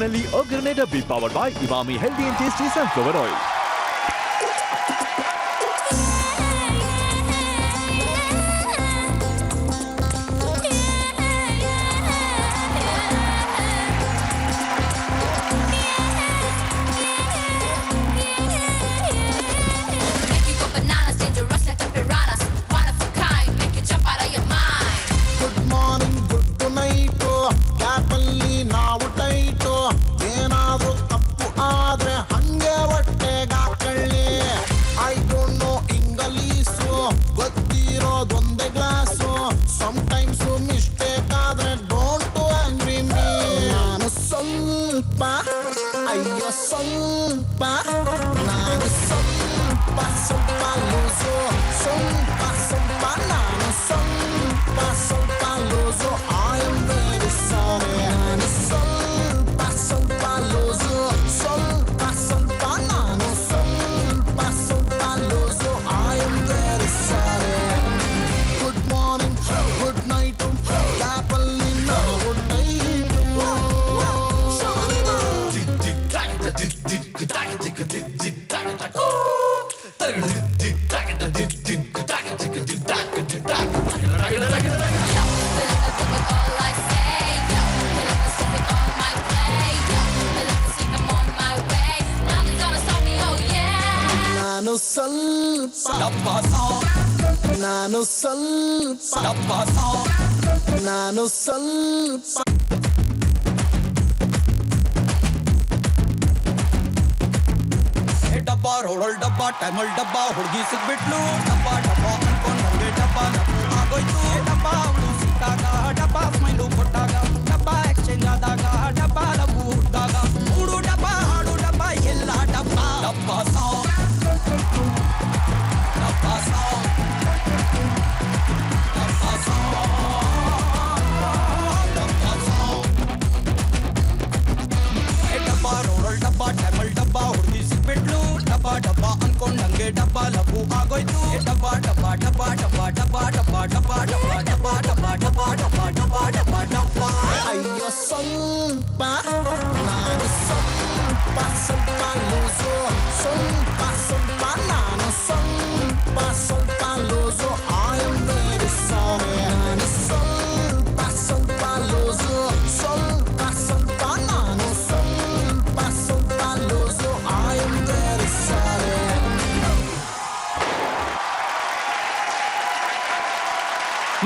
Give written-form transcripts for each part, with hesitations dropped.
Maisorinalli Ogranate Dabbi powered by Emami Healthy and Tasty Sunflower Oil. ಡಬ್ಬಾ ರೋಡಲ್ ಡಬ್ಬಾ ಟೈಮಲ್ ಡಬ್ಬಾ ಹುಡುಗಿ ಸಿಕ್ಬಿಟ್ಲು ಡಬ್ಬಾ ಡಬ್ಬಾ ಅನ್ಕೊಂಡು ನಮಗೆ ಡಬ್ಬಾ ಆಗೋಯ್ತು ಡಬ್ಬಾ ಅವಳು ಸಿಕ್ಕಾಗ ಡಬ್ಬಾ ಸ್ಮೈಲು ಕೊಟ್ಟಾಗ ಡಬ್ಬಾ ಎಕ್ಸ್ಚೇಂಜ್ ಆದಾಗ ಡಬ್ಬಾ ಲಬ್ಬು ಹುಟ್ಟಾಗ ಮೂಡು ಡಬ್ಬಾ ಹಾಡು ಡಬ್ಬಾ ಎಲ್ಲ ಡಬ್ಬಾ ಡಬ್ಬಾ ಸಾಂಗ್ ಡಬ್ಬಾ ಸಾಂಗ್ ಡಬ್ಬಾ ಸಾಂಗ್ ಡಬ್ಬಾ ಸಾಂಗ್ ಡಬ್ಬಾ ರೋಡಲ್ ಡಬ್ಬಾ ಟೈಮಲ್ ಡಬ್ಬಾ ಹುಡುಗಿ ಸಿಕ್ಬಿಟ್ಲು ಡಬ್ಬಾ ಡಬ್ಬಾ ಅನ್ಕೊಂಡ್ ನಂಗೆ ಡಬ್ಬಾ ಲಬ್ಬು ಆಗೋಯ್ತು ಡಬ್ಬಾ ಡಬ್ಬಾ ಡಬ್ಬಾ ಡಬ್ಬಾ ಡಬ್ಬಾ ಡಬ್ಬಾ ಡಬ್ಬಾ ಡಬ್ಬಾ ಡಬ್ಬಾ ಡಬ್ಬಾ ಡಬ್ಬಾ ಡಬ್ಬಾ ಡಬ್ಬಾ ಡಬ್ಬಾ ಡಬ್ಬಾ ಅಯ್ಯೋ ಸ್ವಲ್ಪ ನಾನು ಸ್ವಲ್ಪ ಸ್ವಲ್ಪ ಲೂಸು ಸ್ವಲ್ಪ ಸ್ವಲ್ಪ ನಾನು ಸ್ವಲ್ಪ ಸ್ವಲ್ಪ loose I am very sorry ನಾನು ಸ್ವಲ್ಪ ಸ್ವಲ್ಪ ಲೂಸು ಸ್ವಲ್ಪ ಸ್ವಲ್ಪ ನಾನು ಸ್ವಲ್ಪ ಸ್ವಲ್ಪ loose I am very sorry.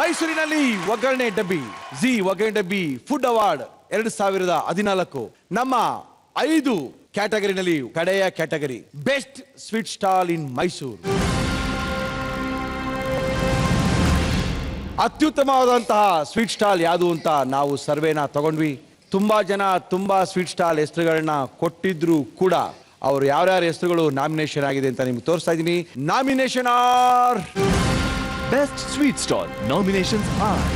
ಮೈಸೂರಿನಲ್ಲಿ ಒಗ್ಗರಣೆ ಡಬ್ಬಿ ಜಿ ಒಗ್ಗರಣೆ ಡಬ್ಬಿ ಫುಡ್ ಅವಾರ್ಡ್ 2014 ನಮ್ಮ 5 ಕ್ಯಾಟಗರಿನಲ್ಲಿ ಕಡೆಯ ಕ್ಯಾಟಗರಿ ಬೆಸ್ಟ್ ಸ್ವೀಟ್ ಸ್ಟಾಲ್ ಇನ್ ಮೈಸೂರು. ಅತ್ಯುತ್ತಮವಾದಂತಹ ಸ್ವೀಟ್ ಸ್ಟಾಲ್ ಯಾವುದು ಅಂತ ನಾವು ಸರ್ವೇನ ತಗೊಂಡ್ವಿ. ತುಂಬಾ ಜನ ತುಂಬಾ ಸ್ವೀಟ್ ಸ್ಟಾಲ್ ಹೆಸರುಗಳನ್ನ ಕೊಟ್ಟಿದ್ರು ಕೂಡ ಅವ್ರು ಯಾರ್ಯಾರ ಹೆಸರುಗಳು ನಾಮಿನೇಷನ್ ಆಗಿದೆ ಅಂತ ನಿಮ್ಗೆ ತೋರಿಸ್ತಾ ಇದ್ದೀನಿ. Nomination are Best Sweet Stall. Nominations are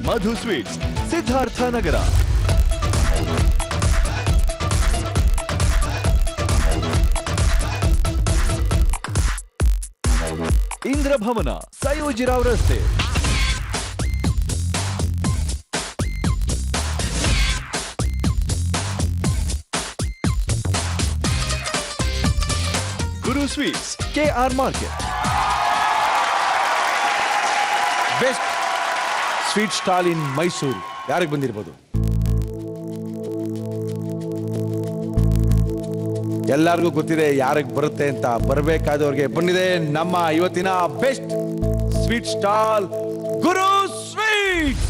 Madhu Sweets, Siddhartha Nagara. Indra Bhavana, Sayojirao Raste. Guru Sweets, KR Market. Best Sweet Stall in Mysore. ಯಾರಿಗೆ ಬಂದಿರಬಹುದು? ಎಲ್ಲರಿಗೂ ಗೊತ್ತಿದೆ ಯಾರಿಗೆ ಬರುತ್ತೆ ಅಂತ. ಬರಬೇಕಾದವ್ರಿಗೆ ಬಂದಿದೆ ನಮ್ಮ ಇವತ್ತಿನ ಬೆಸ್ಟ್ ಸ್ವೀಟ್ ಸ್ಟಾಲ್ ಗುರು ಸ್ವೀಟ್.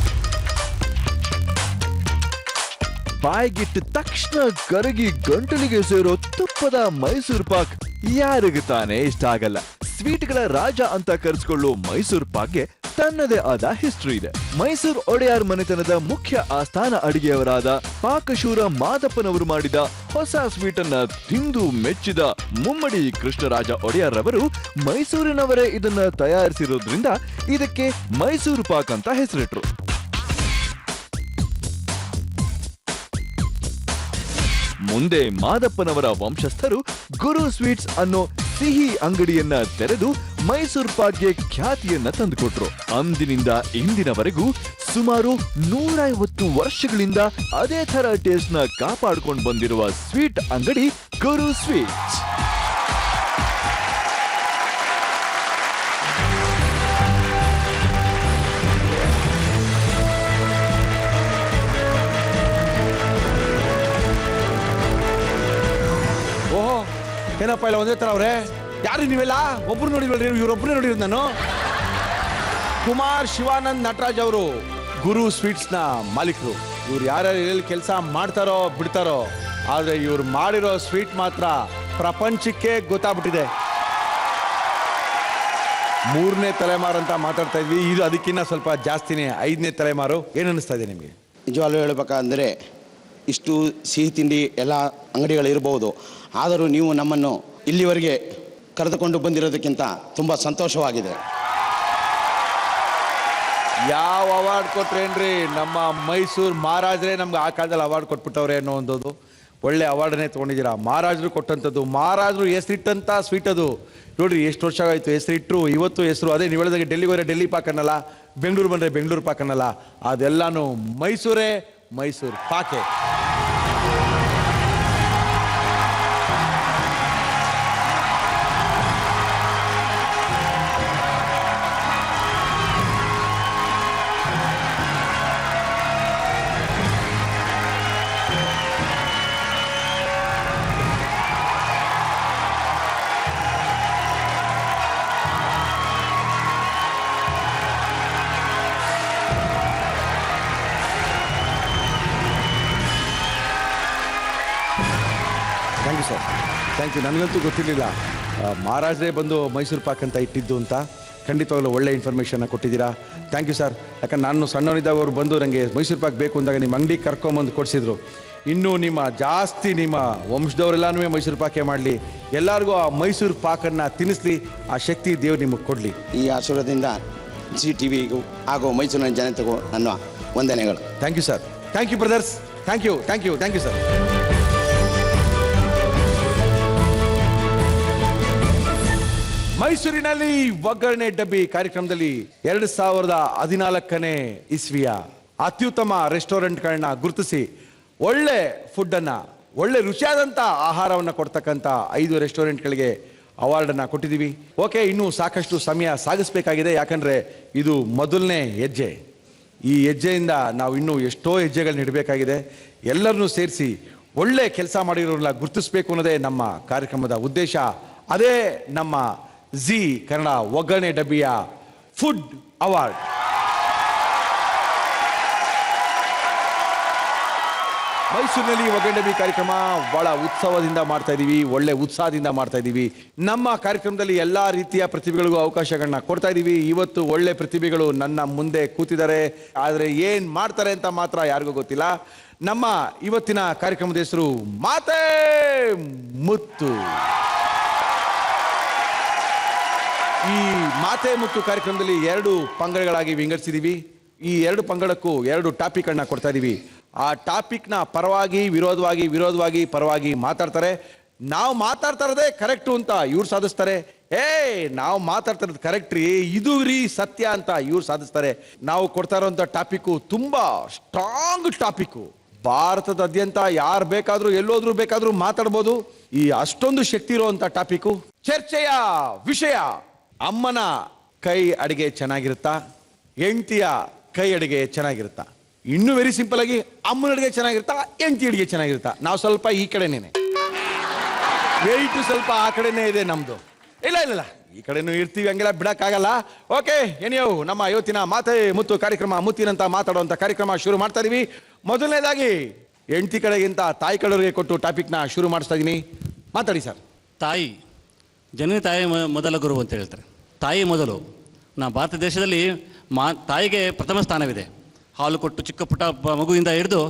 ಬಾಯಿಗಿಟ್ಟ ತಕ್ಷಣ ಕರಗಿ ಗಂಟಲಿಗೆ ಸೇರೋ ತುಪ್ಪದ ಮೈಸೂರು ಪಾಕ್ ಯಾರಿಗೂ ತಾನೇ ಇಷ್ಟ ಆಗಲ್ಲ. ಸ್ವೀಟ್ಗಳ ರಾಜ ಅಂತ ಕರೆಸಿಕೊಳ್ಳೋ ಮೈಸೂರು ಪಾಕ್ಗೆ ತನ್ನದೇ ಆದ ಹಿಸ್ಟ್ರಿ ಇದೆ. ಮೈಸೂರು ಒಡೆಯಾರ್ ಮನೆತನದ ಮುಖ್ಯ ಆಸ್ಥಾನ ಅಡಿಗೆಯವರಾದ ಪಾಕಶೂರ ಮಾದಪ್ಪನವರು ಮಾಡಿದ ಹೊಸ ಸ್ವೀಟ್ ಅನ್ನ ತಿಂದು ಮೆಚ್ಚಿದ ಮುಮ್ಮಡಿ ಕೃಷ್ಣರಾಜ ಒಡೆಯಾರ್ ರವರು ಮೈಸೂರಿನವರೇ ಇದನ್ನ ತಯಾರಿಸಿರೋದ್ರಿಂದ ಇದಕ್ಕೆ ಮೈಸೂರು ಪಾಕ್ ಅಂತ ಹೆಸರಿಟ್ರು. ಮುಂದೆ ಮಾದಪ್ಪನವರ ವಂಶಸ್ಥರು ಗುರು ಸ್ವೀಟ್ಸ್ ಅನ್ನೋ ಸಿಹಿ ಅಂಗಡಿಯನ್ನ ತೆರೆದು ಮೈಸೂರ್ ಪಾಕ್ಗೆ ಖ್ಯಾತಿಯನ್ನ ತಂದುಕೊಟ್ರು. ಅಂದಿನಿಂದ ಇಂದಿನವರೆಗೂ ಸುಮಾರು 150 ವರ್ಷಗಳಿಂದ ಅದೇ ತರ ಟೇಸ್ಟ್ ನ ಕಾಪಾಡ್ಕೊಂಡು ಬಂದಿರುವ ಸ್ವೀಟ್ ಅಂಗಡಿ ಗುರು ಸ್ವೀಟ್ಸ್. ಓಹೋ, ಏನಪ್ಪ ಇಲ್ಲ ಒಂದೇ ತರ ಅವ್ರೆ. ಯಾರು ನೀವೆಲ್ಲ? ಒಬ್ರು ನೋಡಿಲ್ರಿ, ಇವ್ರೊಬ್ಬರೇ ನೋಡಿರೋದು ನಾನು. ಕುಮಾರ್ ಶಿವಾನಂದ್ ನಟರಾಜ್ ಅವರು ಗುರು ಸ್ವೀಟ್ಸ್ ನ ಮಾಲೀಕರು. ಇವ್ರು ಯಾರ್ಯಾರು ಎಲ್ಲಿ ಕೆಲಸ ಮಾಡ್ತಾರೋ ಬಿಡ್ತಾರೋ, ಆದ್ರೆ ಇವ್ರು ಮಾಡಿರೋ ಸ್ವೀಟ್ ಮಾತ್ರ ಪ್ರಪಂಚಕ್ಕೆ ಗೊತ್ತಾಗ್ಬಿಟ್ಟಿದೆ. 3ನೇ ತಲೆಮಾರು ಅಂತ ಮಾತಾಡ್ತಾ ಇದ್ವಿ, ಇದು ಅದಕ್ಕಿಂತ ಸ್ವಲ್ಪ ಜಾಸ್ತಿನೇ, 5ನೇ ತಲೆಮಾರು. ಏನು ಅನಿಸ್ತಾ ಇದೆ ನಿಮಗೆ? ನಿಜವಾಗ್ಲೂ ಹೇಳ್ಬೇಕಂದ್ರೆ ಇಷ್ಟು ಸಿಹಿ ತಿಂಡಿ ಎಲ್ಲ ಅಂಗಡಿಗಳಿರ್ಬೋದು, ಆದರೂ ನೀವು ನಮ್ಮನ್ನು ಇಲ್ಲಿವರೆಗೆ ಕರೆದುಕೊಂಡು ಬಂದಿರೋದಕ್ಕಿಂತ ತುಂಬ ಸಂತೋಷವಾಗಿದೆ. ಯಾವ ಅವಾರ್ಡ್ ಕೊಟ್ರೇನ್ರಿ, ನಮ್ಮ ಮೈಸೂರು ಮಹಾರಾಜರೇ ನಮ್ಗೆ ಆ ಕಾಲದಲ್ಲಿ ಅವಾರ್ಡ್ ಕೊಟ್ಬಿಟ್ಟವ್ರೆ ಅನ್ನೋ ಒಂದು ಒಳ್ಳೆ ಅವಾರ್ಡನ್ನೇ ತೊಗೊಂಡಿದ್ದೀರಾ. ಮಹಾರಾಜರು ಕೊಟ್ಟಂಥದ್ದು, ಮಹಾರಾಜರು ಹೆಸರಿಟ್ಟಂಥ ಸ್ವೀಟ್ ಅದು. ನೋಡ್ರಿ ಎಷ್ಟು ವರ್ಷ ಆಯಿತು ಹೆಸರಿಟ್ಟರು, ಇವತ್ತು ಹೆಸರು ಅದೇ. ನೀವು ಹೇಳಿದಾಗ ಡೆಲ್ಲಿಗೆ ಹೋದರೆ ಡೆಲ್ಲಿ ಪಾಕ್ ಅನ್ನಲ್ಲ, ಬೆಂಗಳೂರು ಬಂದರೆ ಬೆಂಗಳೂರು ಪಾಕ್ ಅನ್ನಲ್ಲ, ಅದೆಲ್ಲಾನು ಮೈಸೂರೇ, ಮೈಸೂರು ಪಾಕೆ. Thank you sir, thank you. ನನಗಂತೂ ಗೊತ್ತಿರಲಿಲ್ಲ ಮಹಾರಾಜರೇ ಬಂದು ಮೈಸೂರು ಪಾಕ್ ಅಂತ ಇಟ್ಟಿದ್ದು ಅಂತ. ಖಂಡಿತವಾಗ್ಲೂ ಒಳ್ಳೆ ಇನ್ಫಾರ್ಮೇಷನ್ನ ಕೊಟ್ಟಿದ್ದೀರಾ. Thank you sir. ಯಾಕಂದ್ರೆ ನಾನು ಸಣ್ಣವನಿದ್ದಾಗ ಅವ್ರು ಬಂದು ನನಗೆ ಮೈಸೂರು ಪಾಕ್ ಬೇಕು ಅಂದಾಗ ನಿಮ್ಮ ಅಂಗಡಿಗೆ ಕರ್ಕೊಂಬಂದು ಕೊಡಿಸಿದ್ರು. ಇನ್ನೂ ನಿಮ್ಮ ವಂಶದವರೆಲ್ಲನೂ ಮೈಸೂರು ಪಾಕೇ ಮಾಡಲಿ, ಎಲ್ಲರಿಗೂ ಆ ಮೈಸೂರು ಪಾಕನ್ನು ತಿನ್ನಿಸ್ಲಿ, ಆ ಶಕ್ತಿ ದೇವ್ರು ನಿಮಗೆ ಕೊಡಲಿ. ಈ ಆಶೀರ್ವಾದದಿಂದ ಜಿ ಟಿವಿಗೂ ಹಾಗೂ ಮೈಸೂರಿನ ಜನತೆಗೂ ನನ್ನ ವಂದನೆಗಳು. Thank you sir. Thank you brothers. Thank you, thank you, thank you sir. ಮೈಸೂರಿನಲ್ಲಿ ಒಗ್ಗರಣೆ ಡಬ್ಬಿ ಕಾರ್ಯಕ್ರಮದಲ್ಲಿ 2014ನೇ ಇಸ್ವಿಯ ಅತ್ಯುತ್ತಮ ರೆಸ್ಟೋರೆಂಟ್ಗಳನ್ನ ಗುರುತಿಸಿ ಒಳ್ಳೆ ಫುಡ್ಡನ್ನು, ಒಳ್ಳೆ ರುಚಿಯಾದಂಥ ಆಹಾರವನ್ನು ಕೊಡ್ತಕ್ಕಂಥ 5 ರೆಸ್ಟೋರೆಂಟ್ಗಳಿಗೆ ಅವಾರ್ಡನ್ನು ಕೊಟ್ಟಿದ್ದೀವಿ. ಓಕೆ, ಇನ್ನೂ ಸಾಕಷ್ಟು ಸಮಯ ಸಾಗಿಸ್ಬೇಕಾಗಿದೆ, ಯಾಕಂದರೆ ಇದು ಮೊದಲನೇ ಹೆಜ್ಜೆ. ಈ ಹೆಜ್ಜೆಯಿಂದ ನಾವು ಇನ್ನೂ ಎಷ್ಟೋ ಹೆಜ್ಜೆಗಳನ್ನ ಇಡಬೇಕಾಗಿದೆ. ಎಲ್ಲರನ್ನೂ ಸೇರಿಸಿ ಒಳ್ಳೆ ಕೆಲಸ ಮಾಡಿರೋರನ್ನ ಗುರುತಿಸಬೇಕು ಅನ್ನೋದೇ ನಮ್ಮ ಕಾರ್ಯಕ್ರಮದ ಉದ್ದೇಶ. ಅದೇ ನಮ್ಮ ಜಿ ಕನ್ನಡ ಒಗ್ಗರಣೆ ಡಬ್ಬಿಯ ಫುಡ್ ಅವಾರ್ಡ್. ಮೈಸೂರಿನಲ್ಲಿ ಒಗ್ಗರಣೆ ಡಬ್ಬಿ ಕಾರ್ಯಕ್ರಮ ಬಹಳ ಉತ್ಸವದಿಂದ ಮಾಡ್ತಾ ಇದ್ದೀವಿ, ಒಳ್ಳೆ ಉತ್ಸಾಹದಿಂದ ಮಾಡ್ತಾ ಇದ್ದೀವಿ. ನಮ್ಮ ಕಾರ್ಯಕ್ರಮದಲ್ಲಿ ಎಲ್ಲ ರೀತಿಯ ಪ್ರತಿಭೆಗಳಿಗೂ ಅವಕಾಶಗಳನ್ನ ಕೊಡ್ತಾ ಇದ್ದೀವಿ. ಇವತ್ತು ಒಳ್ಳೆ ಪ್ರತಿಭೆಗಳು ನನ್ನ ಮುಂದೆ ಕೂತಿದ್ದಾರೆ, ಆದರೆ ಏನು ಮಾಡ್ತಾರೆ ಅಂತ ಮಾತ್ರ ಯಾರಿಗೂ ಗೊತ್ತಿಲ್ಲ. ನಮ್ಮ ಇವತ್ತಿನ ಕಾರ್ಯಕ್ರಮದ ಹೆಸರು ಮಾತೆ ಮುತ್ತು. ಈ ಮಾತೆ ಮುತ್ತು ಕಾರ್ಯಕ್ರಮದಲ್ಲಿ 2 ಪಂಗಡಗಳಾಗಿ ವಿಂಗಡಿಸಿದೀವಿ. ಈ 2 ಪಂಗಡಕ್ಕೂ 2 ಟಾಪಿಕ್ ಅನ್ನ ಕೊಡ್ತಾ ಇದೀವಿ. ಆ ಟಾಪಿಕ್ನ ಪರವಾಗಿ ವಿರೋಧವಾಗಿ ಪರವಾಗಿ ಮಾತಾಡ್ತಾರೆ. ನಾವು ಮಾತಾಡ್ತಾ ಇರೋದೇ ಕರೆಕ್ಟು ಅಂತ ಇವ್ರು ಸಾಧಿಸ್ತಾರೆ. ನಾವು ಮಾತಾಡ್ತಾ ಇರೋದು ಕರೆಕ್ಟ್ ರೀ, ಇದು ರೀ ಸತ್ಯ ಅಂತ ಇವ್ರು ಸಾಧಿಸ್ತಾರೆ. ನಾವು ಕೊಡ್ತಾ ಇರೋಂಥ ಟಾಪಿಕ್ಕು ತುಂಬಾ ಸ್ಟ್ರಾಂಗ್ ಟಾಪಿಕ್ಕು. ಭಾರತದಾದ್ಯಂತ ಯಾರು ಬೇಕಾದ್ರೂ ಎಲ್ಲೋದ್ರೂ ಬೇಕಾದ್ರೂ ಮಾತಾಡ್ಬೋದು. ಈ ಅಷ್ಟೊಂದು ಶಕ್ತಿ ಇರುವಂತ ಟಾಪಿಕ್ಕು. ಚರ್ಚೆಯ ವಿಷಯ: ಅಮ್ಮನ ಕೈ ಅಡಿಗೆ ಚೆನ್ನಾಗಿರುತ್ತಾ, ಹೆಂಡತಿಯ ಕೈ ಅಡಿಗೆ ಚೆನ್ನಾಗಿರುತ್ತಾ? ಇನ್ನೂ ವೆರಿ ಸಿಂಪಲ್ ಆಗಿ, ಅಮ್ಮನ ಅಡಿಗೆ ಚೆನ್ನಾಗಿರುತ್ತಾ, ಹೆಂಡತಿ ಅಡಿಗೆ ಚೆನ್ನಾಗಿರುತ್ತಾ? ನಾವು ಸ್ವಲ್ಪ ಈ ಕಡೆನೇ, ವೆಯ್ಟ್ ಸ್ವಲ್ಪ ಆ ಕಡೆನೇ ಇದೆ ನಮ್ದು. ಇಲ್ಲ ಈ ಕಡೆನೂ ಇರ್ತೀವಿ, ಹಂಗೆಲ್ಲ ಬಿಡಕ್ಕಾಗಲ್ಲ. ಓಕೆ, ಏನಿಯೋ ನಮ್ಮ ಇವತ್ತಿನ ಮಾತೆ ಮುತ್ತು ಕಾರ್ಯಕ್ರಮ, ಮುತ್ತಿನಂತ ಮಾತಾಡುವಂತ ಕಾರ್ಯಕ್ರಮ ಶುರು ಮಾಡ್ತಾ ಇದೀವಿ. ಮೊದಲನೇದಾಗಿ ಹೆಂಡತಿ ಕಡೆಗಿಂತ ತಾಯಿ ಕಡೆಯವರಿಗೆ ಕೊಟ್ಟು ಟಾಪಿಕ್ನ ಶುರು ಮಾಡಿಸ್ತಾ ಇದೀನಿ. ಮಾತಾಡಿ ಸರ್. ತಾಯಿ, ಜನನಿ ತಾಯಿ ಮೊದಲ ಗುರು ಅಂತ ಹೇಳ್ತಾರೆ. ತಾಯಿ ಮೊದಲು. ಭಾರತ ದೇಶದಲ್ಲಿ ತಾಯಿಗೆ ಪ್ರಥಮ ಸ್ಥಾನವಿದೆ. ಹಾಲು ಕೊಟ್ಟು ಚಿಕ್ಕ ಪುಟ್ಟ ಮಗುವಿಂದ ಹಿಡಿದು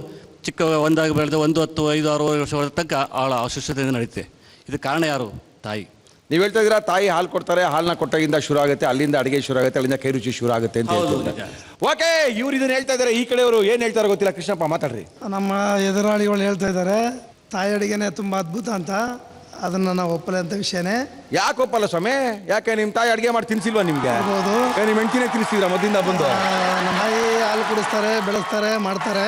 ಚಿಕ್ಕ ಒಂದಾಗಿ ಬೆಳೆದು 1, 10, 5, 6 ವರ್ಷಗಳ ತನಕ ಅವಳ ಅಶುಶ್ರತೆಯಿಂದ ನಡೀತೆ. ಇದಕ್ಕೆ ಕಾರಣ ಯಾರು? ತಾಯಿ. ನೀವು ಹೇಳ್ತಾ ಇದ್ದೀರಾ ತಾಯಿ ಹಾಲು ಕೊಡ್ತಾರೆ, ಹಾಲನ್ನ ಕೊಟ್ಟಾಗಿಂದ ಶುರು ಆಗುತ್ತೆ, ಅಲ್ಲಿಂದ ಅಡಿಗೆ ಶುರು ಆಗುತ್ತೆ, ಅಲ್ಲಿಂದ ಕೈ ರುಚಿ ಶುರು ಆಗುತ್ತೆ ಅಂತ ಹೇಳ್ತಾರೆ. ಓಕೆ, ಇವ್ರು ಇದನ್ನ ಹೇಳ್ತಾ ಇದ್ದಾರೆ. ಈ ಕಡೆಯವರು ಏನು ಹೇಳ್ತಾರೆ ಗೊತ್ತಿಲ್ಲ. ಕೃಷ್ಣಪ್ಪ ಮಾತಾಡ್ರಿ. ನಮ್ಮ ಎದುರಾಳಿಗಳು ಹೇಳ್ತಾ ಇದ್ದಾರೆ ತಾಯಿ ಅಡಿಗೆನೆ ತುಂಬ ಅದ್ಭುತ ಅಂತ. ಅದನ್ನ ನಾವು ಒಪ್ಪಲೇಂಥ ವಿಷಯನೇ ಯಾಕೆ ಒಪ್ಪಲ್ಲ ಸ್ವಾಮಿ? ಯಾಕೆ ನಿಮ್ಮ ತಾಯಿ ಅಡುಗೆ ಮಾಡಿ ತಿನ್ಸಿಲ್ವಾ ನಿಮ್ಗೆ? ಇರ್ಬೋದು. ನಿಮ್ಮ ಹೆಂಡತಿನೇ ತಿನ್ನಿಸ್ತಿದ್ರ ಮೊದಲಿಂದ ಬಂದು? ನಮ್ಮ ತಾಯಿ ಹಾಲು ಕುಡಿಸ್ತಾರೆ, ಬೆಳೆಸ್ತಾರೆ, ಮಾಡ್ತಾರೆ.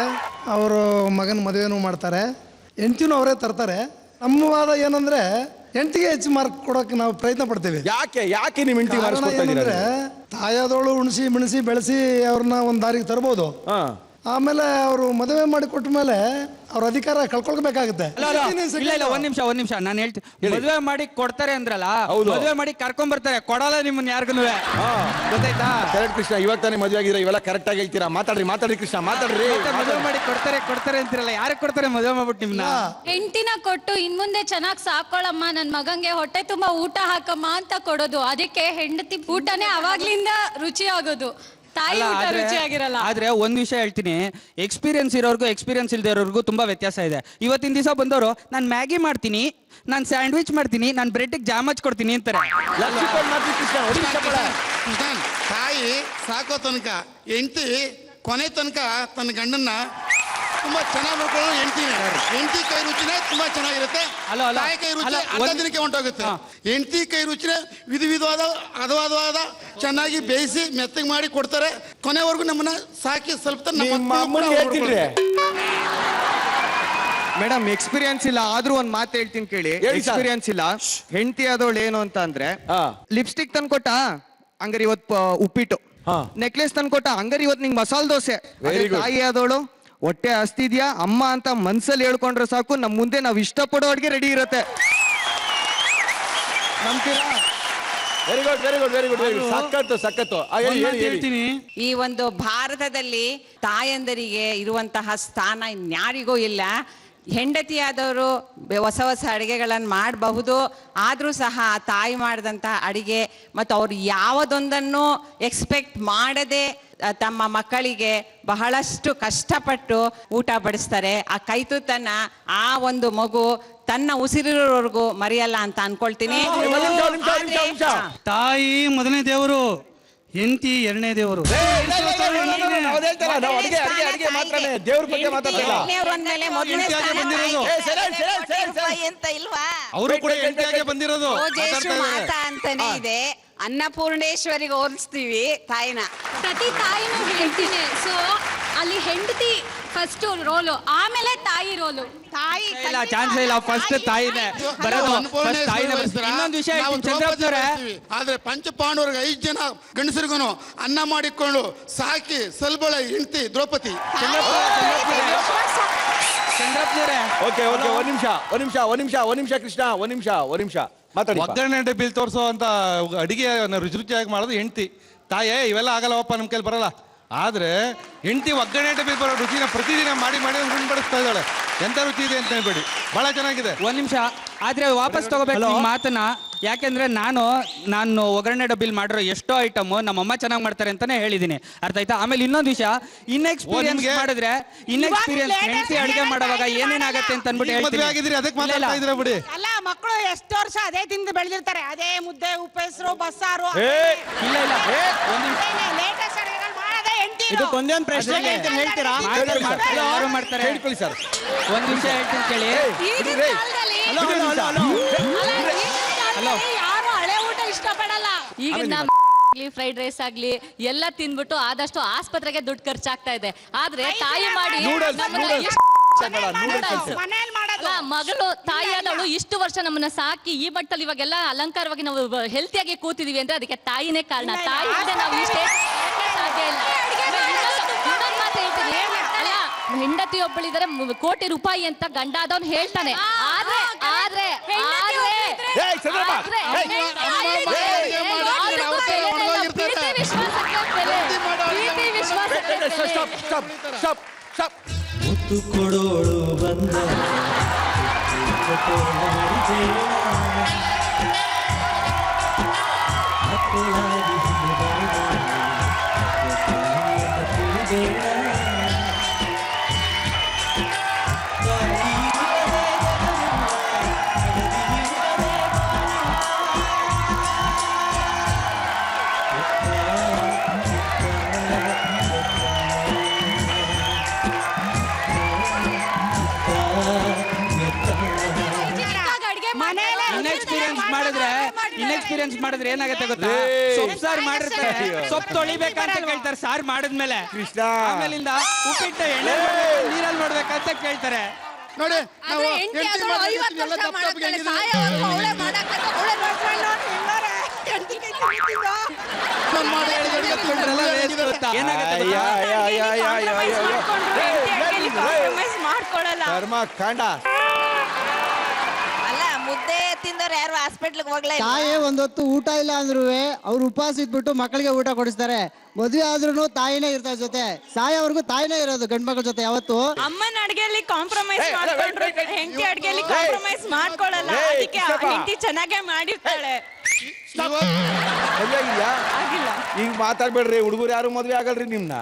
ಅವರು ಮಗನ ಮದುವೆನೂ ಮಾಡ್ತಾರೆ, ಹೆಂಡ್ತಿನೂ ಅವರೇ ತರ್ತಾರೆ. ನಮ್ಮ ವಾದ ಏನಂದ್ರೆ ಹೆಂಡ್ತಿಗೆ ಹೆಚ್ಚು ಮಾರ್ಕ್ ಕೊಡೋಕೆ ನಾವು ಪ್ರಯತ್ನ ಪಡ್ತೀವಿ. ಯಾಕೆ ನಿಮ್ಮ ಹೆಂಡತಿ ಕಾರಣ ಏನಂದ್ರೆ ತಾಯಾದವಳು ಉಣಿಸಿ ಬೆಳೆಸಿ ಬೆಳೆಸಿ ಅವ್ರನ್ನ ಒಂದು ದಾರಿಗೆ ತರ್ಬೋದು. ಆಮೇಲೆ ಅವರು ಮದುವೆ ಮಾಡಿ ಕೊಟ್ಟ ಮೇಲೆ ಅವ್ರ ಅಧಿಕಾರ ಕಳ್ಕೊಳ್ಬೇಕಾಗುತ್ತೆ. ಇಲ್ಲ ಒಂದ್ ನಿಮಿಷ ನಾನು ಹೇಳ್ತೀನಿ. ಮದುವೆ ಮಾಡಿ ಕೊಡ್ತಾರೆ ಅಂದ್ರಲ್ಲ, ಮದುವೆ ಮಾಡಿ ಕರ್ಕೊಂಡ್ ಬರ್ತಾರೆ, ಕೊಡಲ್ಲ ನಿಮ್ಮನ್ನ ಯಾರಿಗೂ. ಗೊತ್ತಾಯ್ತಾ? ಕರೆಕ್ಟ್ ಕೃಷ್ಣ, ಇವಾಗ ತಾನೇ ಮದುವೆ ಆಗಿದ್ರೆ ಇವೆಲ್ಲ ಕರೆಕ್ಟ್ ಆಗಿ ಹೇಳ್ತೀರಾ. ಮಾತಾಡ್ರಿ ಕೃಷ್ಣ, ಮಾತಾಡ್ರಿ. ಮದುವೆ ಮಾಡಿ ಕೊಡ್ತಾರೆ ಅಂತಿರಲ್ಲ, ಯಾರಿಗೆ ಕೊಡ್ತಾರೆ ಮದುವೆ ಮಾಡ್ಬಿಟ್ಟು ನಿಮ್ನ? ಹೆಂಡತಿನ ಕೊಟ್ಟು ಇನ್ಮುಂದೆ ಚೆನ್ನಾಗಿ ಸಾಕೊಳ್ಳಮ್ಮ, ನನ್ ಮಗಂಗೆ ಹೊಟ್ಟೆ ತುಂಬಾ ಊಟ ಹಾಕಮ್ಮ ಅಂತ ಕೊಡೋದು. ಅದಕ್ಕೆ ಹೆಂಡತಿ ಊಟನೇ ಅವಾಗ್ಲಿಂದ ರುಚಿ ಆಗೋದು, ತಾಯಿ ಊಟ ರುಚಿ ಆಗಿರಲ್ಲ. ಆದ್ರೆ ಒಂದ್ ವಿಷಯ ಹೇಳ್ತೀನಿ, ಎಕ್ಸ್ಪೀರಿಯನ್ಸ್ ಇರೋರ್ಗು ಎಕ್ಸ್ಪೀರಿಯನ್ಸ್ ಇಲ್ದೇ ಇರೋರ್ಗು ತುಂಬಾ ವ್ಯತ್ಯಾಸ ಇದೆ. ಇವತ್ತಿನ ದಿವಸ ಬಂದವರು ನಾನು ಮ್ಯಾಗಿ ಮಾಡ್ತೀನಿ, ನಾನು ಸ್ಯಾಂಡ್ವಿಚ್ ಮಾಡ್ತೀನಿ, ನಾನು ಬ್ರೆಡ್ಗೆ ಜಾಮ್ ಹಚ್ಕೊಡ್ತೀನಿ ಅಂತಾರೆ. ತಾಯಿ ಸಾಕೋ ತನಕ ಹೆಂಡತಿ ಕೊನೆ ತನಕ ತನ್ನ ಗಂಡನ್ನ ತುಂಬಾ ಚೆನ್ನಾಗಿ ನೋಡ್ಕೊಳ್ಳೋ ಹೆಂಡತಿ ಕೈ ರುಚಿನೇ ತುಂಬಾ ಚೆನ್ನಾಗಿರುತ್ತೆ. ತಾಯಿ ಕೈ ರುಚಿ ಅರ್ಧ ದಿನಕ್ಕೆ ಹೊಂಟೋಗುತ್ತೆ. ಹೆಂಡತಿ ಕೈ ರುಚಿನೇ ವಿಧವಾದ ಹದವಾದ ಚೆನ್ನಾಗಿ ಬೇಯಿಸಿ ಮೆತ್ತಗೆ ಮಾಡಿ ಕೊಡ್ತಾರೆ. ಕೊನೆವರೆಗೂ ನಮ್ಮನ್ನ ಸಾಕಿ ಸ್ವಲ್ಪ ಮೇಡಮ್ ಎಕ್ಸ್ಪೀರಿಯನ್ಸ್ ಇಲ್ಲ ಆದ್ರೂ ಒಂದ್ ಮಾತು ಹೇಳ್ತೀನಿ ಕೇಳಿ. ಎಕ್ಸ್ಪೀರಿಯನ್ಸ್ ಇಲ್ಲ, ಹೆಂಡತಿ ಆದವಳು ಏನು ಅಂತ ಅಂದ್ರೆ ಲಿಪ್ಸ್ಟಿಕ್ ತಂದ್ಕೊಟ್ಟ ಹಂಗಾರೆ ಇವತ್ತು ಉಪ್ಪಿಟ್ಟು, ನೆಕ್ಲೆಸ್ ತಂದ್ಕೊಟ್ಟ ಹಂಗಾರೆ ಇವತ್ತು ನಿಂಗೆ ಮಸಾಲೆ ದೋಸೆ. ತಾಯಿ ಆದವಳು ಹೊಟ್ಟೆ ಹಸ್ತಿದ್ಯಾ ಅಮ್ಮ ಅಂತ ಮನ್ಸಲ್ಲಿ ಹೇಳ್ಕೊಂಡ್ರೆ ಸಾಕು, ನಮ್ ಮುಂದೆ ನಾವ್ ಇಷ್ಟಪಡೋ ಅಡ್ಗೆ ರೆಡಿ ಇರುತ್ತೆ. ನಂಬ್ತೀರಾ? Very good. ಸಖತ್ತು. ಹೇಳ್ತೀನಿ, ಈ ಒಂದು ಭಾರತದಲ್ಲಿ ತಾಯಂದರಿಗೆ ಇರುವಂತಹ ಸ್ಥಾನ ಇನ್ಯಾರಿಗೂ ಇಲ್ಲ. ಹೆಂಡತಿಯಾದವರು ಹೊಸ ಅಡಿಗೆಗಳನ್ನು ಮಾಡಬಹುದು, ಆದರೂ ಸಹ ತಾಯಿ ಮಾಡಿದಂತಹ ಅಡಿಗೆ ಮತ್ತು ಅವ್ರು ಯಾವುದೊಂದನ್ನು ಎಕ್ಸ್ಪೆಕ್ಟ್ ಮಾಡದೆ ತಮ್ಮ ಮಕ್ಕಳಿಗೆ ಬಹಳಷ್ಟು ಕಷ್ಟಪಟ್ಟು ಊಟ ಬಡಿಸ್ತಾರೆ. ಆ ಕೈತುತನ್ನ ಆ ಒಂದು ಮಗು ತನ್ನ ಉಸಿರಿರೋವರೆಗೂ ಮರೆಯಲ್ಲ ಅಂತ ಅನ್ಕೊಳ್ತೀನಿ. ತಾಯಿ ಮೊದಲನೇ ದೇವರು, ಹೆಂಡತಿ ಎರಡನೇ ದೇವರು. ಅವರು ಕೂಡ ಹೆಂಡತಿಯಾಗಿ ಬಂದಿರೋದು ಮಾತಾ ಅಂತಾನೆ ಇದೆ. ಅನ್ನಪೂರ್ಣೇಶ್ವರಿಗೆ ಹೋಲಿಸ್ತೀವಿ ತಾಯಿನ. ಪ್ರತಿ ತಾಯಿನೂ ಹೆಂಡತಿನೇ. ಸೊ ಅಲ್ಲಿ ಹೆಂಡತಿ ಫಸ್ಟ್ ರೋಲು, ಆಮೇಲೆ ತಾಯಿ ರೋಲು. ತಾಯಿ ಇಲ್ಲ, ಚಾನ್ಸ್ ಇಲ್ಲ, ಫಸ್ಟ್ ತಾಯಿನೇ ಬರೋದು. ಇನ್ನೊಂದು ವಿಷಯ ಚಂದ್ರಪ್ಪನವರೇ, ಆದ್ರೆ ಪಂಚಪಾಂಡವರಿಗೆ 5 ಜನ ಗಂಡಸರಿಗೂ ಅನ್ನ ಮಾಡಿಕೊಂಡು ಸಾಕಿ ಸಲ್ಬಳ ಹೆಂಡತಿ ದ್ರೌಪದಿ. ಚಂದ್ರಪ್ಪನವರೇ, ಓಕೆ ಒಂದ್ ನಿಮಿಷ ಕೃಷ್ಣ, ಒಂದ್ ನಿಮಿಷ ಮಾತಾಡಿ. ಒಗ್ಗರಣೆ ಬಿಲ್ ತೋರಿಸೋ ಅಂತ ಅಡಿಗೆ ರುಚಿಯಾಗಿ ಮಾಡೋದು ಹೆಂಡತಿ. ತಾಯೇ ಇವೆಲ್ಲ ಆಗಲ್ಲವಪ್ಪ, ನಮ್ ಕೈಲಿ ಬರಲ್ಲ. ಆದ್ರೆ ಹೆಂಡತಿ ಒಗ್ಗರಣೆ ಬಿಲ್ ಬರೋ ರುಚಿನ ಪ್ರತಿದಿನ ಮಾಡಿ ಉಣ್ಬಡಿಸ್ತಾ ಇದ್ದಾಳೆ. ಎಂತ ರುಚಿ ಇದೆ ಅಂತ ಹೇಳ್ಬೇಡಿ, ಬಹಳ ಚೆನ್ನಾಗಿದೆ. ಒಂದ್ ನಿಮಿಷ. ಆದ್ರೆ ವಾಪಸ್ ತಗೋಬೇಕು ಈ ಮಾತನ್ನ. ಯಾಕೆಂದ್ರೆ ನಾನು ಒಗ್ಗರಣೆ ಡಬ್ಬಿಲ್ ಮಾಡಿರೋ ಎಷ್ಟೋ ಐಟಮ್ ನಮ್ಮಮ್ಮ ಚೆನ್ನಾಗಿ ಮಾಡ್ತಾರೆ ಅಂತಾನೆ ಹೇಳಿದೀನಿ, ಅರ್ಥ ಆಯ್ತಾ? ಆಮೇಲೆ ಇನ್ನೊಂದು ವಿಷಯ, ಇನ್ಎಕ್ಸ್ಪೀರಿಯನ್ಸ್ ಮಾಡಿದ್ರೆ ಹೆಂಡತಿ ಅಡಿಗೆ ಮಾಡುವಾಗ ಏನೇನಾಗತ್ತೆ ಅಂತ ಅನ್ಬಿಟ್ಟು ಹೇಳ್ತೀನಿ. ಅಲ್ಲ, ಮಕ್ಕಳು ಎಷ್ಟು ವರ್ಷ ಅದೇ ತಿಂದು ಬೆಳೆದಿರ್ತಾರೆ, ಅದೇ ಮುದ್ದೆ ಉಪ್ಪೆಸರು ಬಸ್ಸಾರು. ಇದಕ್ಕೊಂದೇನು ಪ್ರಶ್ನೆ ಹೇಳ್ತೀರಾ? ಮಾಡ್ತಾರೆ. ಹೇಳ್ಕೊಳ್ಳಿ ಸರ್. ಒಂದ್ ನಿಮಿಷ ಹೇಳ್ತೀನಿ ಕೇಳಿ. ಯಾರು ಹಳೆ ಊಟ ಇಷ್ಟಪಡಲ್ಲ. ಈಗಿನ ಫ್ರೈಡ್ ರೈಸ್ ಆಗ್ಲಿ ಎಲ್ಲ ತಿನ್ಬಿಟ್ಟು ಆದಷ್ಟು ಆಸ್ಪತ್ರೆಗೆ ದುಡ್ಡು ಖರ್ಚಾಗ್ತಾ ಇದೆ. ಆದ್ರೆ ತಾಯಿ ಮಾಡಿ ಮಗಳು ತಾಯಿಯಾದವಳು ಇಷ್ಟು ವರ್ಷ ನಮ್ಮನ್ನ ಸಾಕಿ ಈ ಮಟ್ಟಲ್ಲಿ ಇವಾಗೆಲ್ಲ ಅಲಂಕಾರವಾಗಿ ನಾವು ಹೆಲ್ತಿಯಾಗಿ ಕೂತಿದೀವಿ ಅಂದ್ರೆ ಅದಕ್ಕೆ ತಾಯಿನೇ ಕಾರಣ. ತಾಯಿ ಇಲ್ಲದೆ ನಾವು ಇಷ್ಟೇ ಸಾಧ್ಯ ಇಲ್ಲ. ಇನ್ನೊಂದು ಮಾತು ಹೇಳ್ತೀನಿ, ಅಲ್ಲ ಹೆಂಡತಿ ಒಬ್ಬಳಿದ್ದಾರೆ ಕೋಟಿ ರೂಪಾಯಿ ಅಂತ ಗಂಡ ಆದವ್ನು ಹೇಳ್ತಾನೆ. ಆದ್ರೆ ಮುತ್ತು ಕೊಡೋಳು ಬಂದ ಮನೆ ಮಾಡಿದ್ರೆ ಏನಾಗುತ್ತೆ ಗೊತ್ತಾ? ಸೊಪ್ಪು ಸಾರು ಮಾಡಿರ್ತಾರೆ, ಸೊಪ್ಪು ತೊಳಿಬೇಕಂತ ಕೇಳ್ತಾರೆ ಸಾರು ಮಾಡಿದ್ಮೇಲೆ. ಕೃಷ್ಣ ಆಮೇಲಿಂದ ಉಪ್ಪಿಟ್ಟು ಎಣ್ಣೆ ನೀರಲ್ಲಿ ನೋಡ್ಬೇಕಂತ ಕೇಳ್ತಾರೆ. ನೋಡಿ ನಾವು ಹೆಂಡತಿ ಹೆಂಡ್ತಿ ಆದವಳು ಮಾಡ್ಬೇಕು 50 ಎಲ್ಲ ವರ್ಷ ತಪ್ಪು ತಪ್ಪಿಗೆ ಮಾಡ್ತಾಳೆ, ಹೆಂಗಿದೆ? ಸಾಯೋವರೆಗೂ ಅವಳೇ ಮಾಡಕ್ಕೆ ಅವಳೇ ನೋಡ್ಕೊಳ್ಳೋ ನಾನು ಮಾಡಿ ಹೇಳಿದ ಅಡುಗೆ ತಿಂದ್ರಲ್ಲ, ಹೇಗಿದೆ? ಏನಾಗುತ್ತೆ ಮಾಡ್ಕೊಳಲ್ಲ. ಕರ್ಮ ಕಾಂಡ. ಅಲ್ಲ ಮುದ್ದೆ ತಿಂದವ್ರು ಯಾರು ಹಾಸ್ಪಿಟ್ಲಿಗೆ ಹೋಗ್ಲೇ ಇಲ್ಲ. ತಾಯಿ ಒಂದೊತ್ತು ಊಟ ಇಲ್ಲ ಅಂದ್ರೂ ಅವ್ರು ಉಪವಾಸ ಇದ್ಬಿಟ್ಟು ಮಕ್ಕಳಿಗೆ ಊಟ ಕೊಡಿಸ್ತಾರೆ. ಮದುವೆ ಆದ್ರೂ ತಾಯಿನೇ ಇರ್ತಾರೆ ಜೊತೆ, ಸಾಯೋವರೆಗೂ ತಾಯಿನೇ ಇರೋದು ಗಂಡ್ ಮಕ್ಳ ಜೊತೆ ಯಾವತ್ತು. ಅಮ್ಮನ ಅಡ್ಗೆಯಲ್ಲಿ ಕಾಂಪ್ರಮೈಸ್ ಮಾಡ್ಕೊಂಡ್ರು, ಹೆಂಡತಿ ಅಡ್ಗೆಯಲ್ಲಿ ಕಾಂಪ್ರಮೈಸ್ ಮಾಡ್ಕೊಳ್ಳಲ್ಲ. ಅದಕ್ಕೆ ಹೆಂಡತಿ ಚೆನ್ನಾಗೇ ಮಾಡಿರ್ತಾಳೆ. ಮದ್ವೆ ಆಗಿದ್ಯಾ? ಈಗ ಮಾತಾಡ್ಬೇಡ್ರಿ, ಹುಡುಗರು ಯಾರು ಮದ್ವೆ ಆಗಲ್ರಿ ನಿಮ್ನ.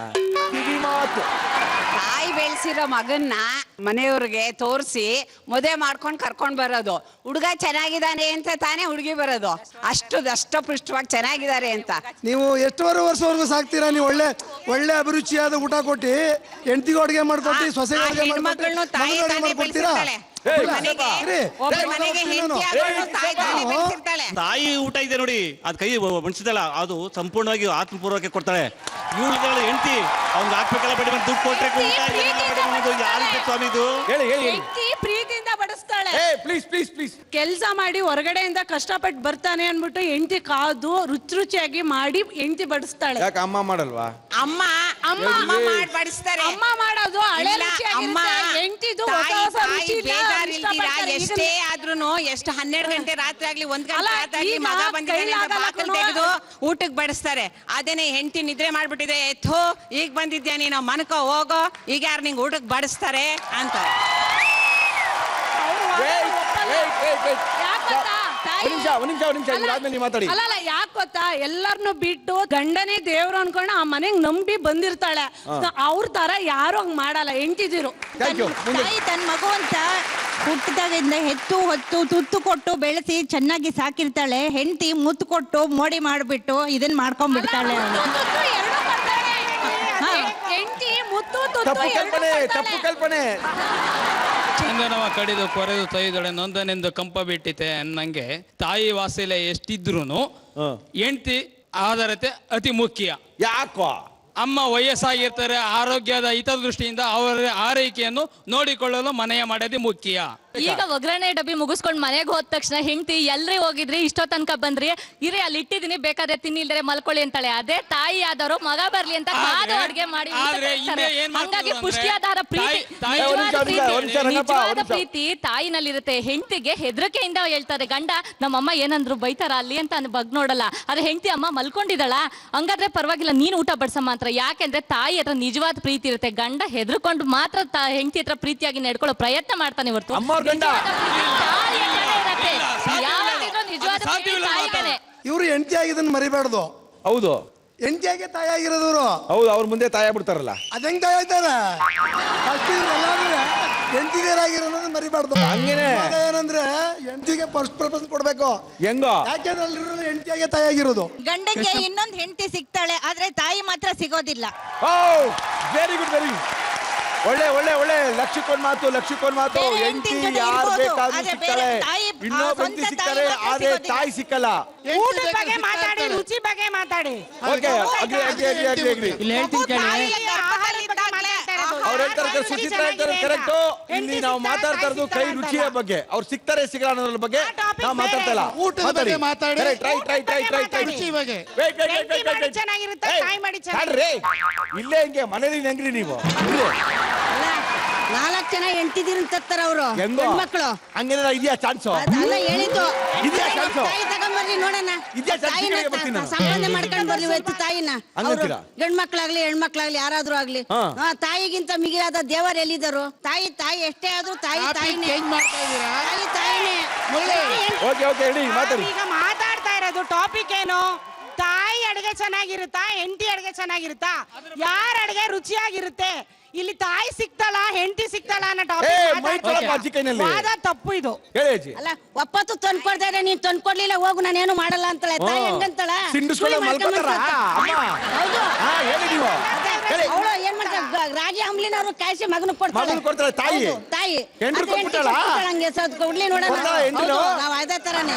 ಕಿವಿ ಮಾತು. ತಾಯಿ ಬೆಳೆಸಿರೋ ಮಗನ್ನ ಮನೆಯವ್ರಿಗೆ ತೋರಿಸಿ ಮದುವೆ ಮಾಡ್ಕೊಂಡು ಕರ್ಕೊಂಡ್ ಬರೋದು. ಹುಡುಗ ಚೆನ್ನಾಗಿದ್ದಾನೆ ಅಂತ ತಾನೇ ಹುಡುಗಿ ಬರೋದು. ಅಷ್ಟಪುಷ್ಟವಾಗಿ ಚೆನ್ನಾಗಿದ್ದಾರೆ ಅಂತ. ನೀವು ಎಷ್ಟುವರೆ ವರ್ಷವರೆಗೂ ಸಾಕ್ತೀರಾ? ನೀವು ಒಳ್ಳೆ ಅಭಿರುಚಿಯಾದ ಊಟ ಕೊಟ್ಟು ಹೆಂಡತಿಗೆ ಅಡುಗೆ ಮಾಡ್ಕೊಟ್ಟು, ಸೊಸೆಗೆ ಅಡುಗೆ ಹೆಣ್ಮಕ್ಳನ್ನು ತಾಯಿ ತಾನೇ ಬೆಳೆಸಿರ್ತಾಳೆ. ತಾಯಿ ಊಟ ಇದೆ ನೋಡಿ, ಅದ್ ಕೈ ಬಣಿಸಿದಲ್ಲ ಅದು ಸಂಪೂರ್ಣವಾಗಿ ಆತ್ಮಪೂರ್ವಕ್ಕೆ ಕೊಡ್ತಾಳೆ. ಇವಳು ಹೆಂಡತಿ ಅವ್ನಿಗೆ ಹಾಕ್ಬೇಕಲ್ಲ ಬಡಿ ದುಡ್ಡು ಕೊಟ್ರೆ ಯಾರು ಸ್ವಾಮಿ ಇದು? ಹೇಳಿ ಹೇಳಿ. ಹೆಂಡತಿ ಪ್ರೀತಿಯಿಂದ ಬಡಿಸ್ತಾಳೆ. Please please please. ಕೆಲಸ ಮಾಡಿ ಹೊರಗಡೆಯಿಂದ ಕಷ್ಟಪಟ್ಟು ಬರ್ತಾನೆ ಅನ್ಬಿಟ್ಟು ಹೆಂಡತಿ ಕಾದು ರುಚಿಯಾಗಿ ಮಾಡಿ ಹೆಂಡತಿ ಬಡಿಸ್ತಾಳೆ. ಯಾಕೆ ಅಮ್ಮ ಮಾಡಲ್ವಾ? ಅಮ್ಮ ಮಾಡಿ ಬಡಿಸ್ತಾರೆ. ಅಮ್ಮ ಮಾಡೋದು ಹಳೆ ಹೆಂಡತಿದು ಎಷ್ಟೇ ಆದ್ರೂನು ಎಷ್ಟು 12 ಗಂಟೆ ರಾತ್ರಿ ಆಗ್ಲಿ 1 ಗಂಟೆ ರಾತ್ರಿ ಮಗ ಬಂದಿದ್ದಾನೆ ಬಾಕಲ್ ತೆಗೆದು ಊಟಕ್ಕೆ ಬಡಿಸ್ತಾರೆ. ಅದೇನೆ ಹೆಂಡತಿ ನಿದ್ರೆ ಮಾಡ್ಬಿಟ್ಟಿದೆ, ಎತ್ತೋ ಈಗ ಬಂದಿದ್ಯಾ ನೀನು ಮನ್ಕೋ ಹೋಗೋ, ಈಗ ಯಾರು ನಿಂಗೆ ಊಟಕ್ಕೆ ಬಡಿಸ್ತಾರೆ ಅಂತ. ಅಲ್ಲ ಯಾಕೆ ಗೊತ್ತಾ, ಎಲ್ಲಾರನ್ನು ಬಿಟ್ಟು ಗಂಡನೇ ದೇವ್ರು ಅನ್ಕೊಂಡು ಆ ಮನೆಗ್ ನಂಬಿ ಬಂದಿರ್ತಾಳೆ. ಅವ್ರ ತರ ಯಾರು ಹಂಗ್ ಮಾಡಲ್ಲ ಹೆಂಡತಿದಿರು. ತಾಯಿ ತನ್ನ ಮಗು ಅಂತ ಹುಟ್ಟಿದಾಗಿಂದ ಹೆತ್ತು ಹೊತ್ತು ತುತ್ತು ಕೊಟ್ಟು ಬೆಳೆಸಿ ಚೆನ್ನಾಗಿ ಸಾಕಿರ್ತಾಳೆ. ಹೆಂಡತಿ ಮುತ್ತು ಕೊಟ್ಟು ಮೋಡಿ ಮಾಡ್ಬಿಟ್ಟು ಇದನ್ನ ಮಾಡ್ಕೊಂಡ್ಬಿಡ್ತಾಳೆ. ಹೆಂಡತಿ ಮುತ್ತು ತಪ್ಪು ಕಲ್ಪನೆ. ಚಂದನವ ಕಡಿದು ಕೊರೆದು ತೊಯ್ದೊಳೆ ನೊಂದನೆಂದು ಕಂಪ ಬಿಟ್ಟಿತೆ ಅನ್ನಂಗೆ ತಾಯಿ ವಾತ್ಸಲ್ಯ ಎಷ್ಟಿದ್ರೂನು ಹೆಂಡತಿ ಆಧಾರತೆ ಅತಿ ಮುಖ್ಯ. ಯಾಕೋ? ಅಮ್ಮ ವಯಸ್ಸಾಗಿರ್ತಾರೆ, ಆರೋಗ್ಯದ ಹಿತದೃಷ್ಟಿಯಿಂದ ಅವರ ಆರೈಕೆಯನ್ನು ನೋಡಿಕೊಳ್ಳಲು ಮನೆಯ ಮಾಡೋದೇ ಮುಖ್ಯ. ಈಗ ಒಗ್ಗರಣೆ ಡಬ್ಬಿ ಮುಗಿಸ್ಕೊಂಡ್ ಮನೆಗೆ ಹೋದ ತಕ್ಷಣ ಹೆಂಡತಿ ಎಲ್ರಿ ಹೋಗಿದ್ರಿ, ಇಷ್ಟೋ ತನಕ ಬಂದ್ರಿ, ಇರೇ ಅಲ್ಲಿ ಇಟ್ಟಿದೀನಿ ಬೇಕಾದ್ರೆ ತಿನ್ನಿಲ್ದರೆ ಮಲ್ಕೊಳ್ಳಿ ಅಂತಾಳೆ. ಅದೇ ತಾಯಿ ಆದವರು ಮಗ ಬರ್ಲಿ ಅಂತ ಕಾದು ಅಡ್ಗೆ ಮಾಡಿ ಹಂಗಾಗಿ ಪುಷ್ಟಿಯಾದ ಪ್ರೀತಿ, ನಿಜವಾದ ಪ್ರೀತಿ ತಾಯಿನಲ್ಲಿರುತ್ತೆ. ಹೆಂಡತಿಗೆ ಹೆದರಿಕೆಯಿಂದ ಹೇಳ್ತಾರೆ, ಗಂಡ ನಮ್ಮಮ್ಮ ಏನಂದ್ರು ಬೈತಾರ ಅಲ್ಲಿ ಅಂತ ಬಗ್ ನೋಡಲ್ಲ. ಅದೇ ಹೆಂಡತಿ ಅಮ್ಮ ಮಲ್ಕೊಂಡಿದ್ದಾಳ ಹಂಗಾದ್ರೆ ಪರವಾಗಿಲ್ಲ ನೀನ್ ಊಟ ಬಡ್ಸಮ್ಮ ಅಂತ. ಯಾಕೆಂದ್ರೆ ತಾಯಿ ಹತ್ರ ನಿಜವಾದ ಪ್ರೀತಿ ಇರುತ್ತೆ. ಗಂಡ ಹೆದರ್ಕೊಂಡು ಮಾತ್ರ ಹೆಂಡತಿ ಹತ್ರ ಪ್ರೀತಿಯಾಗಿ ನಡ್ಕೊಳ್ಳೋ ಪ್ರಯತ್ನ ಮಾಡ್ತಾನೆ ಹೊರತು ಇವ್ರು ಹೆಂಡತಿ ಆಗಿದ್ದನ್ನು ಮರಿಬಾರ್ದು. ಹೌದು, ಹೆಂಡತಿಯಾಗೆ ತಾಯಿ ಆಗಿರೋದವ್ರು. ಹೌದು, ಅವ್ರ ಮುಂದೆ ತಾಯಿ ಆಗ್ಬಿಡ್ತಾರಲ್ಲ. ಅದಂಗ್ ತಾಯಿ ಆಗ್ತಾರ ಹೆಂಡತಿಗರಾಗಿರೋದನ್ನ ಮರಿಬಾರ್ದು. ಹಂಗೇನೆ ಏನಂದ್ರೆ ಹೆಂಡತಿಗೆ ಫಸ್ಟ್ ಪ್ರಿಫರೆನ್ಸ್ ಕೊಡ್ಬೇಕು. ಹೆಂಗೋ? ಯಾಕೆಂದ್ರೆ ಅಲ್ಲಿರೋದು ಹೆಂಡತಿಯಾಗೆ ತಾಯಿ ಆಗಿರೋದು. ಗಂಡಂಗೆ ಇನ್ನೊಂದು ಹೆಂಡತಿ ಸಿಗ್ತಾಳೆ, ಆದ್ರೆ ತಾಯಿ ಮಾತ್ರ ಸಿಗೋದಿಲ್ಲ. Very good, very good. ಒಳ್ಳೆ ಒಳ್ಳೆ ಒಳ್ಳೆ ಲಕ್ಷಕ್ಕೊಂದು ಮಾತು. ಹೆಂಡತಿ ಯಾರು ಬೇಕಾದ್ರೂ ಸಿಗ್ತಾಳೆ, ಇನ್ನೊಬ್ಬ ಹೆಂಡತಿ ಸಿಗ್ತಾರೆ, ಆದ್ರೆ ತಾಯಿ ಸಿಕ್ಕಲ್ಲ. ಊಟದ ಬಗ್ಗೆ ಮಾತಾಡಿ, ರುಚಿ ಬಗ್ಗೆ ಮಾತಾಡಿ. Okay, agri. ಅವ್ರು ಹೇಳ್ತಾರೆ ಸುಚಿತ್ರ ಹೇಳ್ತಾರೆ ಕರೆಕ್ಟ್. ಇಲ್ಲಿ ನಾವು ಮಾತಾಡ್ತಾ ಇರೋದು ಕೈ ರುಚಿಯ ಬಗ್ಗೆ. ಅವ್ರು ಸಿಗ್ತಾರೆ ಸಿಗಲ್ಲ ಅನ್ನೋದ್ರ ಬಗ್ಗೆ ನಾವು ಮಾತಾಡ್ತಾ ಇಲ್ಲ. ಊಟದ ಬಗ್ಗೆ ಮಾತಾಡಿ. ಇಲ್ಲೇ ಹಿಂಗೆ ಮನೇಲಿ ಹೆಂಗ್ರಿ ನೀವು? 4 ಜನ ಹೆಂಡತಿದಿರು ತರ್ತಾರ ಅವರು ಮಕ್ಕಳು. ಹಂಗೇನ ಇದೆಯಾ ಚಾನ್ಸು? ಅದೆಲ್ಲ ಹೇಳಿದ್ದು. ಇದೆಯಾ ಚಾನ್ಸು? ತಾಯಿ ತಗೊಂಡ್ಬರ್ಲಿ ನೋಡೋಣ, ಸಂಬಂಧ ಮಾಡ್ಕೊಂಡ್ ಬರ್ಲಿ ಇವತ್ತು ತಾಯಿನ. ಗಂಡ್ ಮಕ್ಳಾಗ್ಲಿ ಹೆಣ್ಮಕ್ಳಾಗ್ಲಿ ಯಾರಾದ್ರೂ ಆಗ್ಲಿ, ತಾಯಿಗಿಂತ ಮಿಗಿಲಾದ ದೇವರು ಎಲ್ಲಿದ್ದರು? ತಾಯಿ ಎಷ್ಟೇ ಆದ್ರೂ ತಾಯಿನೇ. ಈಗ ಮಾತಾಡ್ತಾ ಇರೋದು ಟಾಪಿಕ್ ಏನು? ತಾಯಿ ಅಡಿಗೆ ಚೆನ್ನಾಗಿರುತ್ತಾ, ಹೆಂಡತಿ ಅಡಿಗೆ ಚೆನ್ನಾಗಿರುತ್ತಾ, ಯಾರ ಅಡಿಗೆ ರುಚಿಯಾಗಿರುತ್ತೆ? ಇಲ್ಲಿ ತಾಯಿ ಸಿಕ್ತಾಳ ಹೆಂಡತಿ ಸಿಕ್ತಾಳ ಅನ್ನೋ ಮೈ ತೊಳಪ್ಪ ಅಜ್ಜಿ ಕೈನಲ್ಲಿ. ವಾದ ತಪ್ಪು ಇದು. ಹೇಳಿ ಅಜ್ಜಿ. ಅಲ್ಲ ಒಪ್ಪತ್ತು ತಂದ್ಕೊಡ್ತಾರೆ, ನೀನ್ ತಂದ್ಕೊಡ್ಲಿಲ್ಲ ಹೋಗು ನಾನೇನು ಮಾಡಲ್ಲ ಅಂತಾಳೆ ತಾಯಿ. ಹೆಂಗಂತಾಳ ಸಿಂಡಿಸ್ಕೊಳ್ಳೋ ಮಲ್ಕೋತಾರ ಹೌದು. ಹೇಳಿ ನೀವು. ಅವಳು ಏನ್ ಮಾಡ್ತಾಳೆ, ರಾಗಿ ಅಂಬ್ಲಿನವ್ರು ಕಾಯಿಸಿ ಮಗನ ಕೊಡ್ತಾಳೆ ತಾಯಿ. ತಾಯಿ ಹೆಂಡ್ರು ಕೊಟ್ಬಿಟ್ಟಾಳ? ಹಂಗೆ ಕೊಡ್ಲಿ ನೋಡೋಣ. ಕೊಡ್ತಾಳ ಹೆಂಡ್ರು? ಹೌದು, ನಾವ್ ಅದೇ ತರಾನೇ.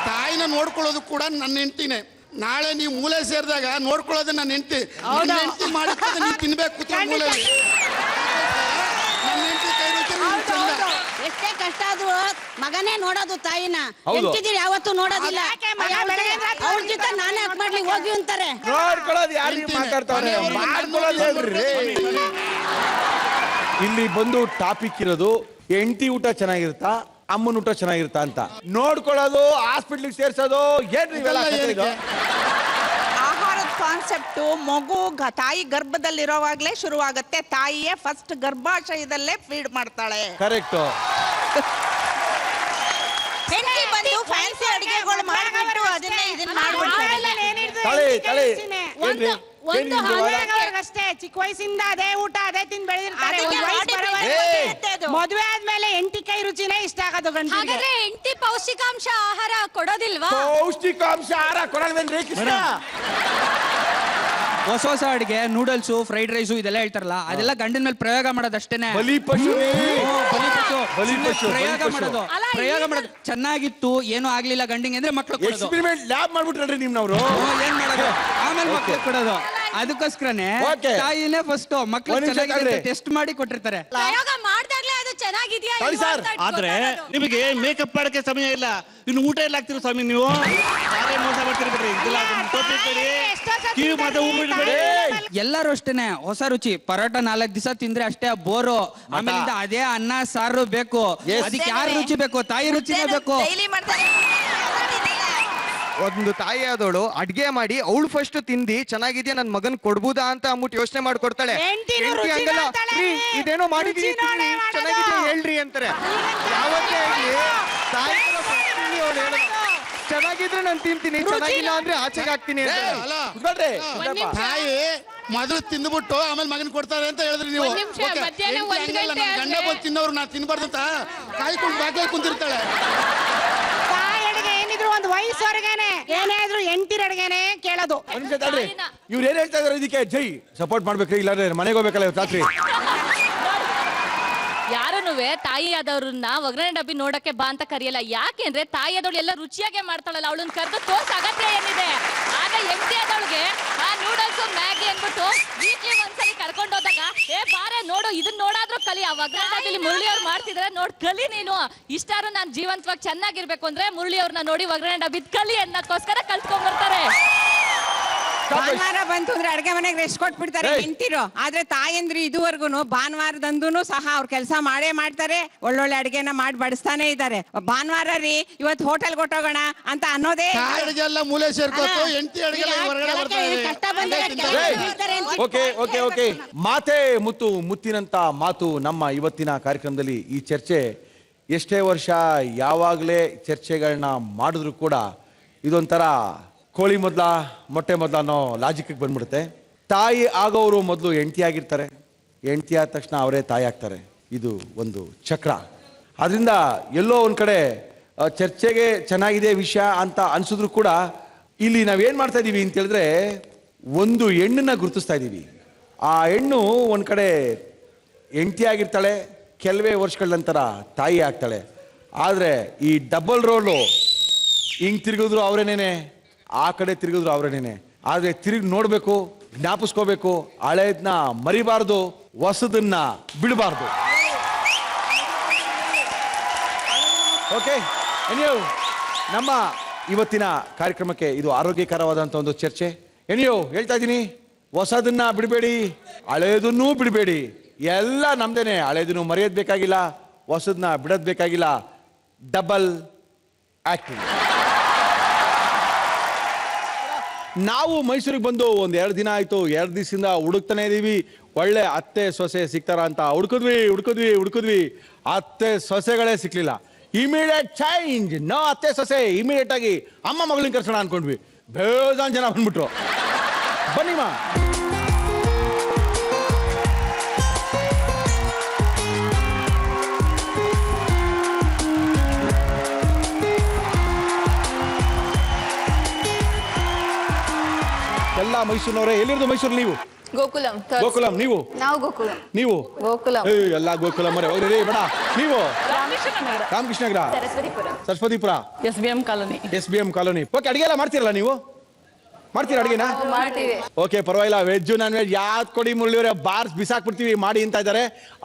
ತಾಯಿನ ನೋಡ್ಕೊಳ್ಳೋದು ಕೂಡ ನನ್ನ ಹೆಂಡ್ತಿನೇ. ನಾಳೆ ನೀವು ಮೂಲೆ ಸೇರಿದಾಗ ನೋಡ್ಕೊಳ್ಳೋದು ನನ್ನ ಹೆಂಡ್ತಿ. ನನ್ನ ಹೆಂಡ್ತಿ ಮಾಡಿದ್ರೆ ನೀವು ತಿನ್ಬೇಕು ಕೂತ್ಕೊಂಡು ಮೂಲೆಯಲ್ಲಿ. ನನ್ನ ಹೆಂಡ್ತಿ ಕೈ ರುಚಿ ನಿಮ್ಗೆ ಚಂದ. ಎಷ್ಟೇ ಕಷ್ಟ ಆದ್ರೂ ಮಗನೇ ನೋಡೋದು ತಾಯಿನ. ಹೌದು. ಹೆಂಡ್ತಿದಿರಿ ಯಾವತ್ತೂ ನೋಡೋದಿಲ್ಲ. ಅವ್ರ ಜೊತೆ ನಾನೇ ಯಾಕೆ ಮಾಡ್ಲಿ ಹೋಗಿ ಅಂತಾರೆ. ನೋಡ್ಕೊಳ್ಳೋದು ಯಾರು ಮಾತಾಡ್ತಾವ್ರೆ, ಮಾಡ್ಕೊಳ್ಳೋದು ಹೇಳ್ರಿ. ಇಲ್ಲಿ ಬಂದು ಟಾಪಿಕ್ ಇರೋದು ಹೆಂಡತಿ ಊಟ ಚೆನ್ನಾಗಿರುತ್ತಾ ಅಮ್ಮನ ಊಟ ಚೆನ್ನಾಗಿರುತ್ತಾ ಅಂತ ನೋಡ್ಕೊಳ್ಳೋದು, ಹಾಸ್ಪಿಟ್ಲಿಗೆ ಸೇರ್ಸೋದು ಏನ್ರಿ ಇವೆಲ್ಲ ಕಥೆಗಳು? ಆಹಾರದ ಕಾನ್ಸೆಪ್ಟು ಮಗು ತಾಯಿ ಗರ್ಭದಲ್ಲಿರೋವಾಗ್ಲೇ ಶುರುವಾಗುತ್ತೆ. ತಾಯಿಯೇ ಫಸ್ಟ್ ಗರ್ಭಾಶಯದಲ್ಲೇ ಫೀಡ್ ಮಾಡ್ತಾಳೆ. ಕರೆಕ್ಟ್. ಹೆಂಡತಿ ಬಂದು ಫ್ಯಾನ್ಸಿ ಅಡಿಗೆಗಳು ಮಾಡ್ಬಿಟ್ಟು ಅದನ್ನೇ ಇದನ್ನ ತಳಿ ಏನ್ರಿ ಒಂದು ಅಷ್ಟೇ ಚಿಕ್ಕ ವಯಸ್ಸಿಂದ ಅದೇ ಊಟ ಅದೇ ತಿಂದು ಬೆಳೆದಿರ್ತಾರೆ. ಮದುವೆ ಆದ್ಮೇಲೆ ಹೆಂಡತಿ ಕೈ ರುಚಿನೇ ಇಷ್ಟ ಆಗೋದು ಗಂಡ. ಹಾಗಾದ್ರೆ ಹೆಂಡತಿ ಪೌಷ್ಟಿಕಾಂಶ ಆಹಾರ ಕೊಡೋದಿಲ್ವಾ? ಪೌಷ್ಟಿಕಾಂಶ ಆಹಾರ ಕೊಡಲ್ವೇನ್ರಿ ಕೃಷ್ಣ? ಹೊಸ ಹೊಸ ಅಡಿಗೆ ನೂಡಲ್ಸು ಫ್ರೈಡ್ ರೈಸು ಇದೆಲ್ಲ ಹೇಳ್ತಾರಲ್ಲ, ಅದೆಲ್ಲ ಗಂಡನ ಮೇಲೆ ಪ್ರಯೋಗ ಮಾಡೋದಷ್ಟೇನೆ. ಬಲಿ ಪಶು ಪ್ರಯೋಗ ಮಾಡೋದು. ಚೆನ್ನಾಗಿತ್ತು, ಏನೂ ಆಗ್ಲಿಲ್ಲ ಗಂಡಿಗೆ ಅಂದ್ರೆ ಮಕ್ಳು ಕೊಡೋದು. ಎಕ್ಸ್ಪೆರಿಮೆಂಟ್ ಲ್ಯಾಬ್ ಮಾಡ್ಬಿಟ್ರಿ ನಿಮ್ನವ್ರು. ಏನ್ ಮಾಡೋದು, ಆಮೇಲೆ ಮಕ್ಳು ಕೊಡೋದು. ಅದಕ್ಕೋಸ್ಕರನೇ ತಾಯಿನೇ ಫಸ್ಟ್ ಮಕ್ಳು ಚೆನ್ನಾಗಿದೆ ಟೆಸ್ಟ್ ಮಾಡಿ ಕೊಟ್ಟಿರ್ತಾರೆ. ಪ್ರಯೋಗ ಮಾಡ್ದಾಗ್ಲೇ ಅದು ಚೆನ್ನಾಗಿದ್ಯಾ ಆದ್ರೆ ನಿಮಗೆ ಮೇಕಪ್ ಮಾಡಕ್ಕೆ ಸಮಯ ಇಲ್ಲ, ಇನ್ನು ಊಟ ಎಲ್ಲ ಆಗ್ತಿರೋ ಸ್ವಾಮಿ ನೀವು. ಮೋಸ ಮಾಡ್ತೀರಿ ಬಿಡ್ರಿ. ಎಲ್ಲರೂ ಅಷ್ಟೇನೆ ಹೊಸ ರುಚಿ. ಪರೋಟ 4 ದಿವಸ ತಿಂದ್ರೆ ಅಷ್ಟೇ ಬೋರು, ಆಮೇಲಿಂದ ಅದೇ ಅನ್ನ ಸಾರು ಬೇಕು. ಅದಕ್ಕೆ ಯಾರ ರುಚಿ ಬೇಕು? ತಾಯಿ ರುಚಿನೇ ಬೇಕು. ಒಂದು ತಾಯಿ ಆದವಳು ಅಡ್ಗೆ ಮಾಡಿ ಅವಳು ಫಸ್ಟ್ ತಿಂದಿ ಚೆನ್ನಾಗಿದ್ಯಾ ನನ್ ಮಗನ್ ಕೊಡ್ಬೋದಾ ಅಂತ ಅಂದ್ಬಿಟ್ಟು ಯೋಚನೆ ಮಾಡಿ ಕೊಡ್ತಾಳೆ. ಹಂಗಲ್ಲ, ಇದೇನೋ ಮಾಡಿದೀನಿ ಚೆನ್ನಾಗಿದ್ಯಾ ಹೇಳ್ರಿ ಅಂತಾರೆ. ಯಾವತ್ತೇ ಆಗ್ಲಿ ತಾಯಿ ಚೆನ್ನಾಗಿದ್ರೆ ನಾನು ತಿಂತೀನಿ, ಚೆನ್ನಾಗಿಲ್ಲ ಅಂದ್ರೆ ಆಚೆಗೆ ಹಾಕ್ತೀನಿ ಅಂತ. ತಾಯಿ ಮೊದಲು ತಿಂದ್ಬಿಟ್ಟು ಆಮೇಲೆ ಮಗನ್ ಕೊಡ್ತಾರೆ ಅಂತ ಹೇಳಿದ್ರಿ ನೀವು. ಗಂಡ ಬಂದು ತಿನ್ನೋರು ನಾ ತಿನ್ಬಾರ್ದು ಅಂತ ಕಾಯ್ಕೊಂಡು ಬಾಕಿ ಕುಂತಿರ್ತಾಳೆ. ತಾಯಿ ಅಡಿಗೆ ಏನಿದ್ರು ಒಂದು ವಯಸ್ಸುವರೆಗೇನೆ ಏನೇ ಆದ್ರೂ ಹೆಂಡತಿರ ಅಡಿಗೆನೆ ಕೇಳೋದು. ಇವ್ರು ಏನ್ ಹೇಳ್ತಾ ಇದಾರೆ ಇದಕ್ಕೆ ಜೈ ಸಪೋರ್ಟ್ ಮಾಡ್ಬೇಕ್ರಿ, ಇಲ್ಲಾಂದ್ರೆ ಮನೆಗೆ ಹೋಗ್ಬೇಕಲ್ಲ ಇವತ್ತು ರಾತ್ರಿ. ಯಾರನ್ನುವೆ ತಾಯಿ ಆದವ್ರನ್ನ ಒಗ್ಗರಣೆ ಡಬ್ಬಿ ನೋಡಕ್ಕೆ ಬಾ ಅಂತ ಕರೆಯಲ್ಲ. ಯಾಕೆಂದ್ರೆ ತಾಯಿ ಆದವಳು ಎಲ್ಲ ರುಚಿಯಾಗೆ ಮಾಡ್ತಾಳಲ್ಲ, ಅವಳನ್ನ ಕರೆದು ತೋರ್ಸ ಅಗತ್ಯ ಏನಿದೆ. ಆಗ ಹೆಂಡತಿ ಆದವಳಿಗೆ ಆ ನೂಡಲ್ಸ್ ಮ್ಯಾಗಿ ಅಂದ್ಬಿಟ್ಟು ವೀಕ್ಲಿ ಒಂದ್ಸಲಿ ಕರ್ಕೊಂಡು ಹೋದಾಗ ಬಾರೆ ನೋಡು ಇದನ್ನ ನೋಡಾದ್ರೂ ಕಲಿ. ಆ ಒಗ್ಗರಣೆ ಡಬ್ಬಿಲಿ ಮುರಳಿ ಅವ್ರು ಮಾಡ್ತಿದ್ರೆ ನೋಡ್ ಕಲಿ ನೀನು. ಇಷ್ಟಾರು ನಾನು ಜೀವಂತವಾಗಿ ಚೆನ್ನಾಗಿರ್ಬೇಕು ಅಂದ್ರೆ ಮುರಳಿ ಅವ್ರನ್ನ ನೋಡಿ ಒಗ್ಗರಣೆ ಡಬ್ಬಿದ್ ಕಲಿ ಅನ್ನೋಕ್ಕೋಸ್ಕರ ಕಲ್ತ್ಕೊಂಡ್ ಬರ್ತಾರೆ. ಭಾನುವಾರ ಬಂತು ಅಂದ್ರೆ ಅಡ್ಗೆ ಮನೆಗೆ ರೆಸ್ಟ್ ಕೊಟ್ಬಿಡ್ತಾರೆ ಹೆಂಡತಿರು. ಆದ್ರೆ ತಾಯಂದ್ರಿ ಇದುವರೆಗೂ ಭಾನುವಾರದಂದೂ ಸಹ ಅವ್ರ ಕೆಲಸ ಮಾಡೇ ಮಾಡ್ತಾರೆ, ಒಳ್ಳೊಳ್ಳೆ ಅಡ್ಗೆನ ಮಾಡಿ ಬಡಿಸ್ತಾನೆ ಇದ್ದಾರೆ. ಭಾನುವಾರ ರೀ ಇವತ್ತು ಹೋಟೆಲ್ ಕೊಟ್ಟೋಗೋಣ ಅಂತ ಅನ್ನೋದೇ. ಅಡಿಗೆ ಎಲ್ಲ ಮೂಲೆ ಸೇರ್ಕೋತು, ಹೆಂಡತಿ ಅಡಿಗೆ ಹೊರಗಡೆ ಓಕೆ. ಮಾತೆ ಮುತ್ತು ಮುತ್ತಿನಂತ ಮಾತು ನಮ್ಮ ಇವತ್ತಿನ ಕಾರ್ಯಕ್ರಮದಲ್ಲಿ. ಈ ಚರ್ಚೆ ಎಷ್ಟೇ ವರ್ಷ ಯಾವಾಗಲೇ ಚರ್ಚೆಗಳನ್ನ ಮಾಡಿದ್ರು ಕೂಡ ಇದೊಂಥರ ಕೋಳಿ ಮೊದಲ ಮೊಟ್ಟೆ ಮೊದಲ ಅನ್ನೋ ಲಾಜಿಕ್ಗೆ ಬಂದ್ಬಿಡುತ್ತೆ. ತಾಯಿ ಆಗೋರು ಮೊದಲು ಹೆಂಡತಿ ಆಗಿರ್ತಾರೆ, ಹೆಂಡತಿ ಆದ ತಕ್ಷಣ ಅವರೇ ತಾಯಿ ಆಗ್ತಾರೆ. ಇದು ಒಂದು ಚಕ್ರ. ಅದರಿಂದ ಎಲ್ಲೋ ಒಂದು ಕಡೆ ಚರ್ಚೆಗೆ ಚೆನ್ನಾಗಿದೆ ವಿಷಯ ಅಂತ ಅನ್ಸಿದ್ರು ಕೂಡ ಇಲ್ಲಿ ನಾವೇನು ಮಾಡ್ತಾ ಇದ್ದೀವಿ ಅಂತ ಹೇಳಿದ್ರೆ ಒಂದು ಹೆಣ್ಣನ್ನ ಗುರುತಿಸ್ತಾ ಇದ್ದೀವಿ. ಆ ಹೆಣ್ಣು ಒಂದು ಕಡೆ ಹೆಂಡತಿ ಆಗಿರ್ತಾಳೆ, ಕೆಲವೇ ವರ್ಷಗಳ ನಂತರ ತಾಯಿ ಆಗ್ತಾಳೆ. ಆದರೆ ಈ ಡಬಲ್ ರೋಲು ಹಿಂಗೆ ತಿರುಗಿದ್ರು ಅವರೇನೇನೆ, ಆ ಕಡೆ ತಿರುಗಿದ್ರು ಅವರೇನೇನೆ. ಆದರೆ ತಿರುಗಿ ನೋಡಬೇಕು, ಜ್ಞಾಪಿಸ್ಕೋಬೇಕು, ಹಳೆಯದನ್ನ ಮರಿಬಾರ್ದು, ಹೊಸದನ್ನ ಬಿಡಬಾರ್ದು. ಓಕೆ, ನಮ್ಮ ಇವತ್ತಿನ ಕಾರ್ಯಕ್ರಮಕ್ಕೆ ಇದು ಆರೋಗ್ಯಕರವಾದಂಥ ಒಂದು ಚರ್ಚೆ. ಹೇಳ್ತಾ ಇದ್ದೀನಿ, ಹೊಸದನ್ನ ಬಿಡಬೇಡಿ, ಹಳೆಯದನ್ನೂ ಬಿಡಬೇಡಿ. ಎಲ್ಲ ನಮ್ದೇನೆ. ಹಳೆಯದನ್ನು ಮರೆಯೋದು ಬೇಕಾಗಿಲ್ಲ, ಹೊಸದನ್ನ ಬಿಡೋದು ಬೇಕಾಗಿಲ್ಲ. Double acting. ನಾವು ಮೈಸೂರಿಗೆ ಬಂದು ಒಂದು 2 ದಿನ ಆಯ್ತು. 2 ದಿವಸದಿಂದ ಹುಡುಕ್ತಾನೆ ಇದೀವಿ ಒಳ್ಳೆ ಅತ್ತೆ ಸೊಸೆ ಸಿಗ್ತಾರ ಅಂತ. ಹುಡುಕಿದ್ವಿ. ಅತ್ತೆ ಸೊಸೆಗಳೇ ಸಿಕ್ಲಿಲ್ಲ. Immediate change. ನೋ ಅತ್ತೆ ಸೊಸೆ. ಇಮಿಡಿಯೇಟ್ ಆಗಿ ಅಮ್ಮ ಮಗಳನ್ನ ಕರ್ಸೋಣ ಅನ್ಕೊಂಡ್ವಿ. ಬೇಜಾನ್ ಜನ ಬಂದ್ಬಿಟ್ರು. ಬನ್ನಿಮ್ಮ. ಮೈಸೂರಿನವರೇ. ಎಲ್ಲಿರೋದು ಮೈಸೂರು ನೀವು? ಗೋಕುಲಂ. ಗೋಕುಲಂ. ನೀವು? ನಾವು ಗೋಕುಲಂ. ನೀವು? ಗೋಕುಲಂ. ಎಲ್ಲ ಗೋಕುಲಂ ಅವರೇ. ಹೋಗ್ರಿ ಬೇಡ. ನೀವು? Ramakrishna Nagar. Saraswathipura. SBM colony. SBM colony. Okay, ಅಡಿಗೆ ಎಲ್ಲ ಮಾಡ್ತೀರಲ್ಲ ನೀವು? ಮಾಡ್ತೀರಾ ಅಡಿಗೆನ? ಮಾಡ್ತೀವಿ. ಓಕೆ, ಪರವಾಗಿಲ್ಲ. ವೆಜ್ ನಾನ್ ವೆಜ್ ಯಾವ್ದು ಕೊಡಿ ಮುಳ್ಳಿವ್ರೆ ಬಾರ್ಸ್ ಬಿಸಾಕ್ಬಿಡ್ತೀವಿ ಮಾಡಿ ಅಂತ ಇದ್ದಾರೆ.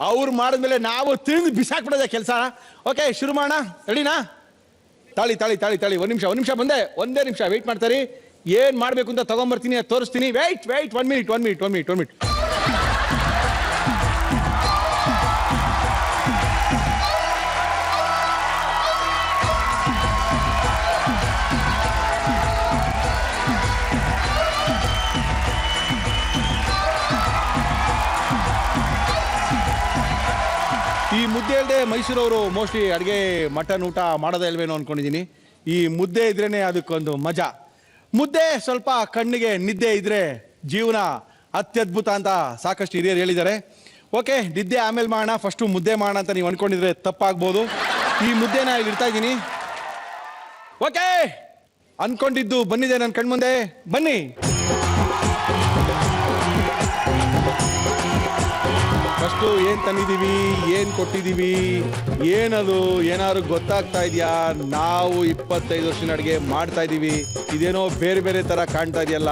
ಅವ್ರು ಮಾಡಿದ್ಮೇಲೆ ನಾವು ತಿಂದು ಬಿಸಾಕ್ಬಿಡೋದೆ ಕೆಲಸ. ಓಕೆ, ಶುರು ಮಾಡೋಣ. ರೆಡಿನಾ? ತಾಳಿ ತಾಳಿ ತಾಳಿ ತಾಳಿ. ಒಂದ್ ನಿಮಿಷ ಬಂದೆ. ಒಂದೇ ನಿಮಿಷ ವೆಯ್ಟ್ ಮಾಡ್ತಾರೆ. ಏನ್ ಮಾಡ್ಬೇಕು ಅಂತ ತಗೊಂಡ್ಬರ್ತೀನಿ, ತೋರಿಸ್ತೀನಿ. Wait 1 minute. ಈ ಮುದ್ದೆ ಇಲ್ಲದೆ ಮೈಸೂರವರು ಮೋಸ್ಟ್ಲಿ ಅಡುಗೆ ಮಟನ್ ಊಟ ಮಾಡೋದೇ ಇಲ್ವೇನೋ ಅನ್ಕೊಂಡಿದ್ದೀನಿ. ಈ ಮುದ್ದೆ ಇದ್ರೇನೆ ಅದಕ್ಕೊಂದು ಮಜಾ. ಮುದ್ದೆ ಸ್ವಲ್ಪ ಕಣ್ಣಿಗೆ ನಿದ್ದೆ ಇದ್ರೆ ಜೀವನ ಅತ್ಯದ್ಭುತ ಅಂತ ಸಾಕಷ್ಟು ಹಿರಿಯರು ಹೇಳಿದ್ದಾರೆ. ಓಕೆ, ನಿದ್ದೆ ಆಮೇಲೆ ಮಾಡೋಣ, ಫಸ್ಟು ಮುದ್ದೆ ಮಾಡೋಣ ಅಂತ ನೀವು ಅನ್ಕೊಂಡಿದ್ರೆ ತಪ್ಪಾಗ್ಬೋದು. ಈ ಮುದ್ದೆನ ಇಲ್ಲಿ ಇಡ್ತಾ ಇದ್ದೀನಿ. ಓಕೆ, ಅನ್ಕೊಂಡಿದ್ದು ಬಂದಿದೆ ನನ್ನ ಕಣ್ಮುಂದೆ. ಬನ್ನಿ. ಫಸ್ಟು ಏನು ತಂದಿದ್ದೀವಿ, ಏನು ಕೊಟ್ಟಿದ್ದೀವಿ, ಏನದು ಏನಾದ್ರು ಗೊತ್ತಾಗ್ತಾ ಇದೆಯಾ? ನಾವು 25 ವರ್ಷದ ಅಡುಗೆ ಮಾಡ್ತಾ ಇದ್ದೀವಿ. ಇದೇನೋ ಬೇರೆ ಬೇರೆ ಥರ ಕಾಣ್ತಾ ಇದೆಯಲ್ಲ.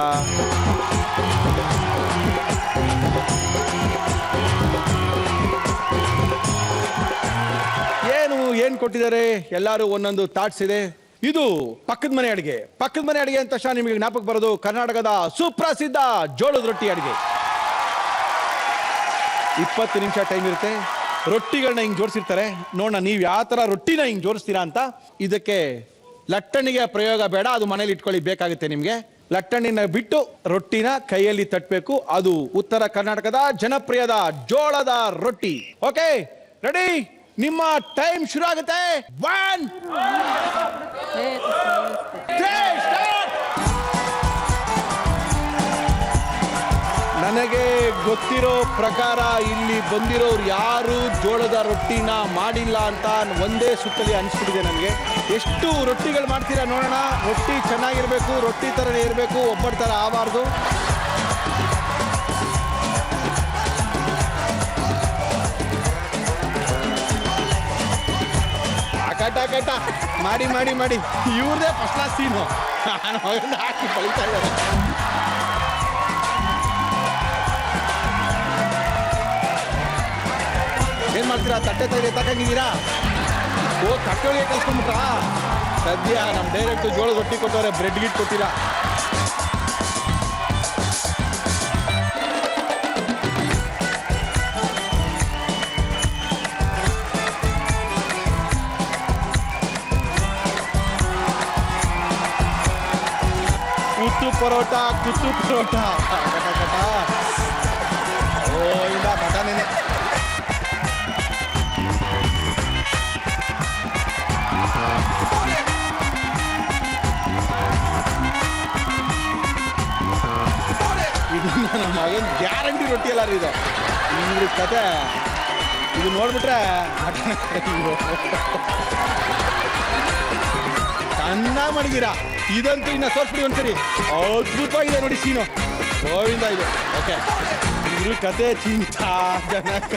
ಏನು ಕೊಟ್ಟಿದ್ದಾರೆ? ಎಲ್ಲರೂ ಒಂದೊಂದು ಥಾಟ್ಸ್ ಇದೆ. ಇದು ಪಕ್ಕದ ಮನೆ ಅಡುಗೆ. ಪಕ್ಕದ ಮನೆ ಅಡುಗೆ ಅಂತ ತಕ್ಷಣ ನಿಮಗೆ ಜ್ಞಾಪಕ ಬರೋದು ಕರ್ನಾಟಕದ ಸುಪ್ರಸಿದ್ಧ ಜೋಳದ ರೊಟ್ಟಿ ಅಡುಗೆ. 20 ನಿಮಿಷ ಟೈಮ್ ಇರುತ್ತೆ. ರೊಟ್ಟಿಗಳನ್ನ ಹಿಂಗೆ ಜೋಡಿಸಿರ್ತಾರೆ. ನೋಡೋಣ ನೀವು ಯಾವ ಥರ ರೊಟ್ಟಿನ ಹಿಂಗೆ ಜೋಡಿಸ್ತೀರಾ ಅಂತ. ಇದಕ್ಕೆ ಲಟ್ಟಣಿಗೆ ಪ್ರಯೋಗ ಬೇಡ, ಅದು ಮನೇಲಿ ಇಟ್ಕೊಳ್ಳಿ, ಬೇಕಾಗುತ್ತೆ ನಿಮಗೆ. ಲಟ್ಟಣಿನ ಬಿಟ್ಟು ರೊಟ್ಟಿನ ಕೈಯಲ್ಲಿ ತಟ್ಟಬೇಕು. ಅದು ಉತ್ತರ ಕರ್ನಾಟಕದ ಜನಪ್ರಿಯದ ಜೋಳದ ರೊಟ್ಟಿ. Okay, ready? ನಿಮ್ಮ ಟೈಮ್ ಶುರು ಆಗುತ್ತೆ. 1 ನನಗೆ ಗೊತ್ತಿರೋ ಪ್ರಕಾರ ಇಲ್ಲಿ ಬಂದಿರೋರು ಯಾರು ಜೋಳದ ರೊಟ್ಟಿನ ಮಾಡಿಲ್ಲ ಅಂತ ಒಂದೇ ಸುತ್ತಲಿ ಅನಿಸ್ಬಿಟ್ಟಿದೆ ನನಗೆ. ಎಷ್ಟು ರೊಟ್ಟಿಗಳು ಮಾಡ್ತೀರಾ ನೋಡೋಣ. ರೊಟ್ಟಿ ಚೆನ್ನಾಗಿರ್ಬೇಕು, ರೊಟ್ಟಿ ಥರನೇ ಇರಬೇಕು, ಒಬ್ಬರ ಥರ ಆಗಬಾರ್ದು. ಕಟ ಮಾಡಿ ಮಾಡಿ ಮಾಡಿ. ಇವ್ರದೇ ಫಸ್ಟ್ ಕ್ಲಾಸ್ ಸೀನು. ಹಾಕಿ ಬಳಿತಾ ಇದ್ದಾರೆ. ಏನ್ ಮಾಡ್ತೀರಾ? ತಟ್ಟೆ ತಗೊಂಡಿದ್ದೀರಾ? ಓ, ತಟ್ಟೆಗೆ ಕಲ್ಸ್ಕೊಂಡ್ಬಿಟ್ರಾ? ಸದ್ಯ ನಮ್ಮ ಡೈರೆಕ್ಟ್ ಜೋಳದ ರೊಟ್ಟಿ ಕೊಟ್ಟವ್ರೆ, ಬ್ರೆಡ್ ಗಿಟ್ ಕೊಟ್ಟಿಲ್ಲ. ಕುತ್ತು ಪರೋಟ ಓ, ಇಲ್ಲ ಬಟಾನೇನೆ. ಇದು ನನ್ನ ಮಗನ ಗ್ಯಾರಂಟಿ ರೊಟ್ಟಿ ಅಲ್ಲ ರೀ ಇದು. ಇವ್ರ ಕತೆ ಇದು ನೋಡ್ಬಿಟ್ರೆ ಚೆನ್ನಾಗಿ ಮಾಡಿದ್ದೀರಾ. ಇದಂತೂ ಇನ್ನ ಸೋಸ್ಬಿಡಿ ಒಂದ್ಸರಿ. ಅದ್ಭುತವಾಗಿದೆ ನೋಡಿ ಸೀನು. ಗೋವಿಂದ ಇದು. ಓಕೆ, ಇದ್ರ ಕತೆ ಚಿಂತಾ ಜನಕ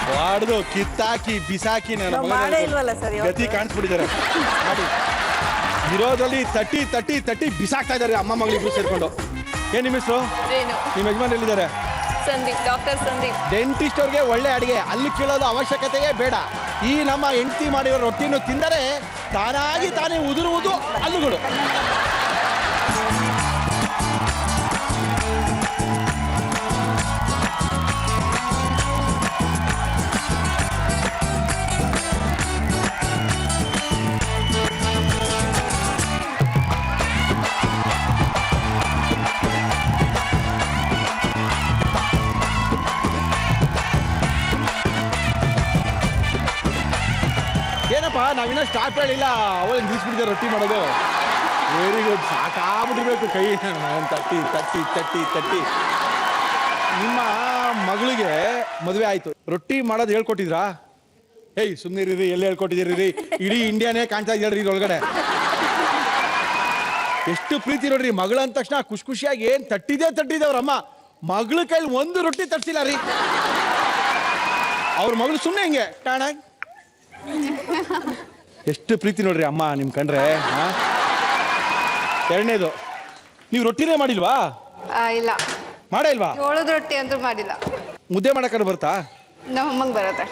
ವಾಡ್ದು ಕಿತ್ತಾಕಿ ಬಿಸಾಕಿ ನನ್ನ ಗತಿ ಕಾಣಿಸ್ಬಿಟ್ಟಿದ್ದಾರೆ. ಮಾಡಿ ಇರೋದ್ರಲ್ಲಿ ತಟ್ಟಿ ಬಿಸಾಕ್ತಾ ಇದ್ದಾರೆ ಅಮ್ಮ ಮಗಳಿಬ್ರು ಸೇರ್ಕೊಂಡು. ಏನ್ ನಿಮ್ಮ ಹೆಸರು? ನಿಮ್ಮ ಯಜಮಾನ್ ಎಲ್ಲಿದ್ದಾರೆ? ಸಂದೀಪ್, ಡಾಕ್ಟರ್ ಸಂದೀಪ್. ಡೆಂಟಿಸ್ಟ್ ಅವ್ರಿಗೆ ಒಳ್ಳೆ ಅಡಿಗೆ ಅಲ್ಲಿ ಕೇಳೋದು ಅವಶ್ಯಕತೆಯೇ ಬೇಡ. ಈ ನಮ್ಮ ಹೆಂಡತಿ ಮಾಡಿರೋ ರೊಟ್ಟಿನ ತಿಂದರೆ ತಾನೇ ಉದುರುವುದು ಹಲ್ಲುಗಳು. ಏನಪ್ಪ, ನಾವಿನ್ನ ಸ್ಟಾರ್ಟ್ ಹೇಳಿಲ್ಲ, ಅವಳು ನಿಲ್ಲಿಸ್ಬಿಟ್ಟಿದೆ ರೊಟ್ಟಿ ಮಾಡೋದು. Very good. ಸಾಕಾಗ್ಬಿಟ್ಟಿರ್ಬೇಕು ಕೈ ತಟ್ಟಿ. ನಿಮ್ಮ ಮಗಳಿಗೆ ಮದುವೆ ಆಯ್ತು, ರೊಟ್ಟಿ ಮಾಡೋದು ಹೇಳ್ಕೊಟ್ಟಿದ್ರಾ? ಏಯ್ ಸುಮ್ಮನಿರಿ, ಎಲ್ಲಿ ಹೇಳ್ಕೊಟ್ಟಿದ್ದೀರಿ? ಇಡೀ ಇಂಡಿಯಾನೇ ಕಾಣ್ತಾ ಇದ್ದೀರಿ ಒಳಗಡೆ. ಎಷ್ಟು ಪ್ರೀತಿ ನೋಡ್ರಿ, ಮಗಳು ಅಂದ ತಕ್ಷಣ ಖುಷಿ ಖುಷಿಯಾಗಿ ಏನ್ ತಟ್ಟಿದೆ ಅವ್ರಮ್ಮ. ಮಗಳ ಕೈಲಿ ಒಂದು ರೊಟ್ಟಿ ತಟ್ಟಿಲ್ಲ ರೀ. ಅವ್ರ ಮಗಳು ಸುಮ್ಮನೆ ಹಿಂಗೆ ಟಾಣ. ಎಷ್ಟು ಪ್ರೀತಿ ನೋಡ್ರಿ ಅಮ್ಮ ನಿಮ್ ಕಂಡ್ರೆ. ಎರಡನೇದು, ನೀವು ರೊಟ್ಟಿನೇ ಮಾಡಿಲ್ವಾ? ಇಲ್ಲ ಮಾಡೇ ಇಲ್ವಾ? ಜೋಳದ ರೊಟ್ಟಿ ಅಂತೂ ಮಾಡಿಲ್ಲ. ಮುದ್ದೆ ಮಾಡಕ್ಕೆ ಬರ್ತಾ? ನಮ್ಮ ಅಮ್ಮಂಗೆ ಬರುತ್ತೆ.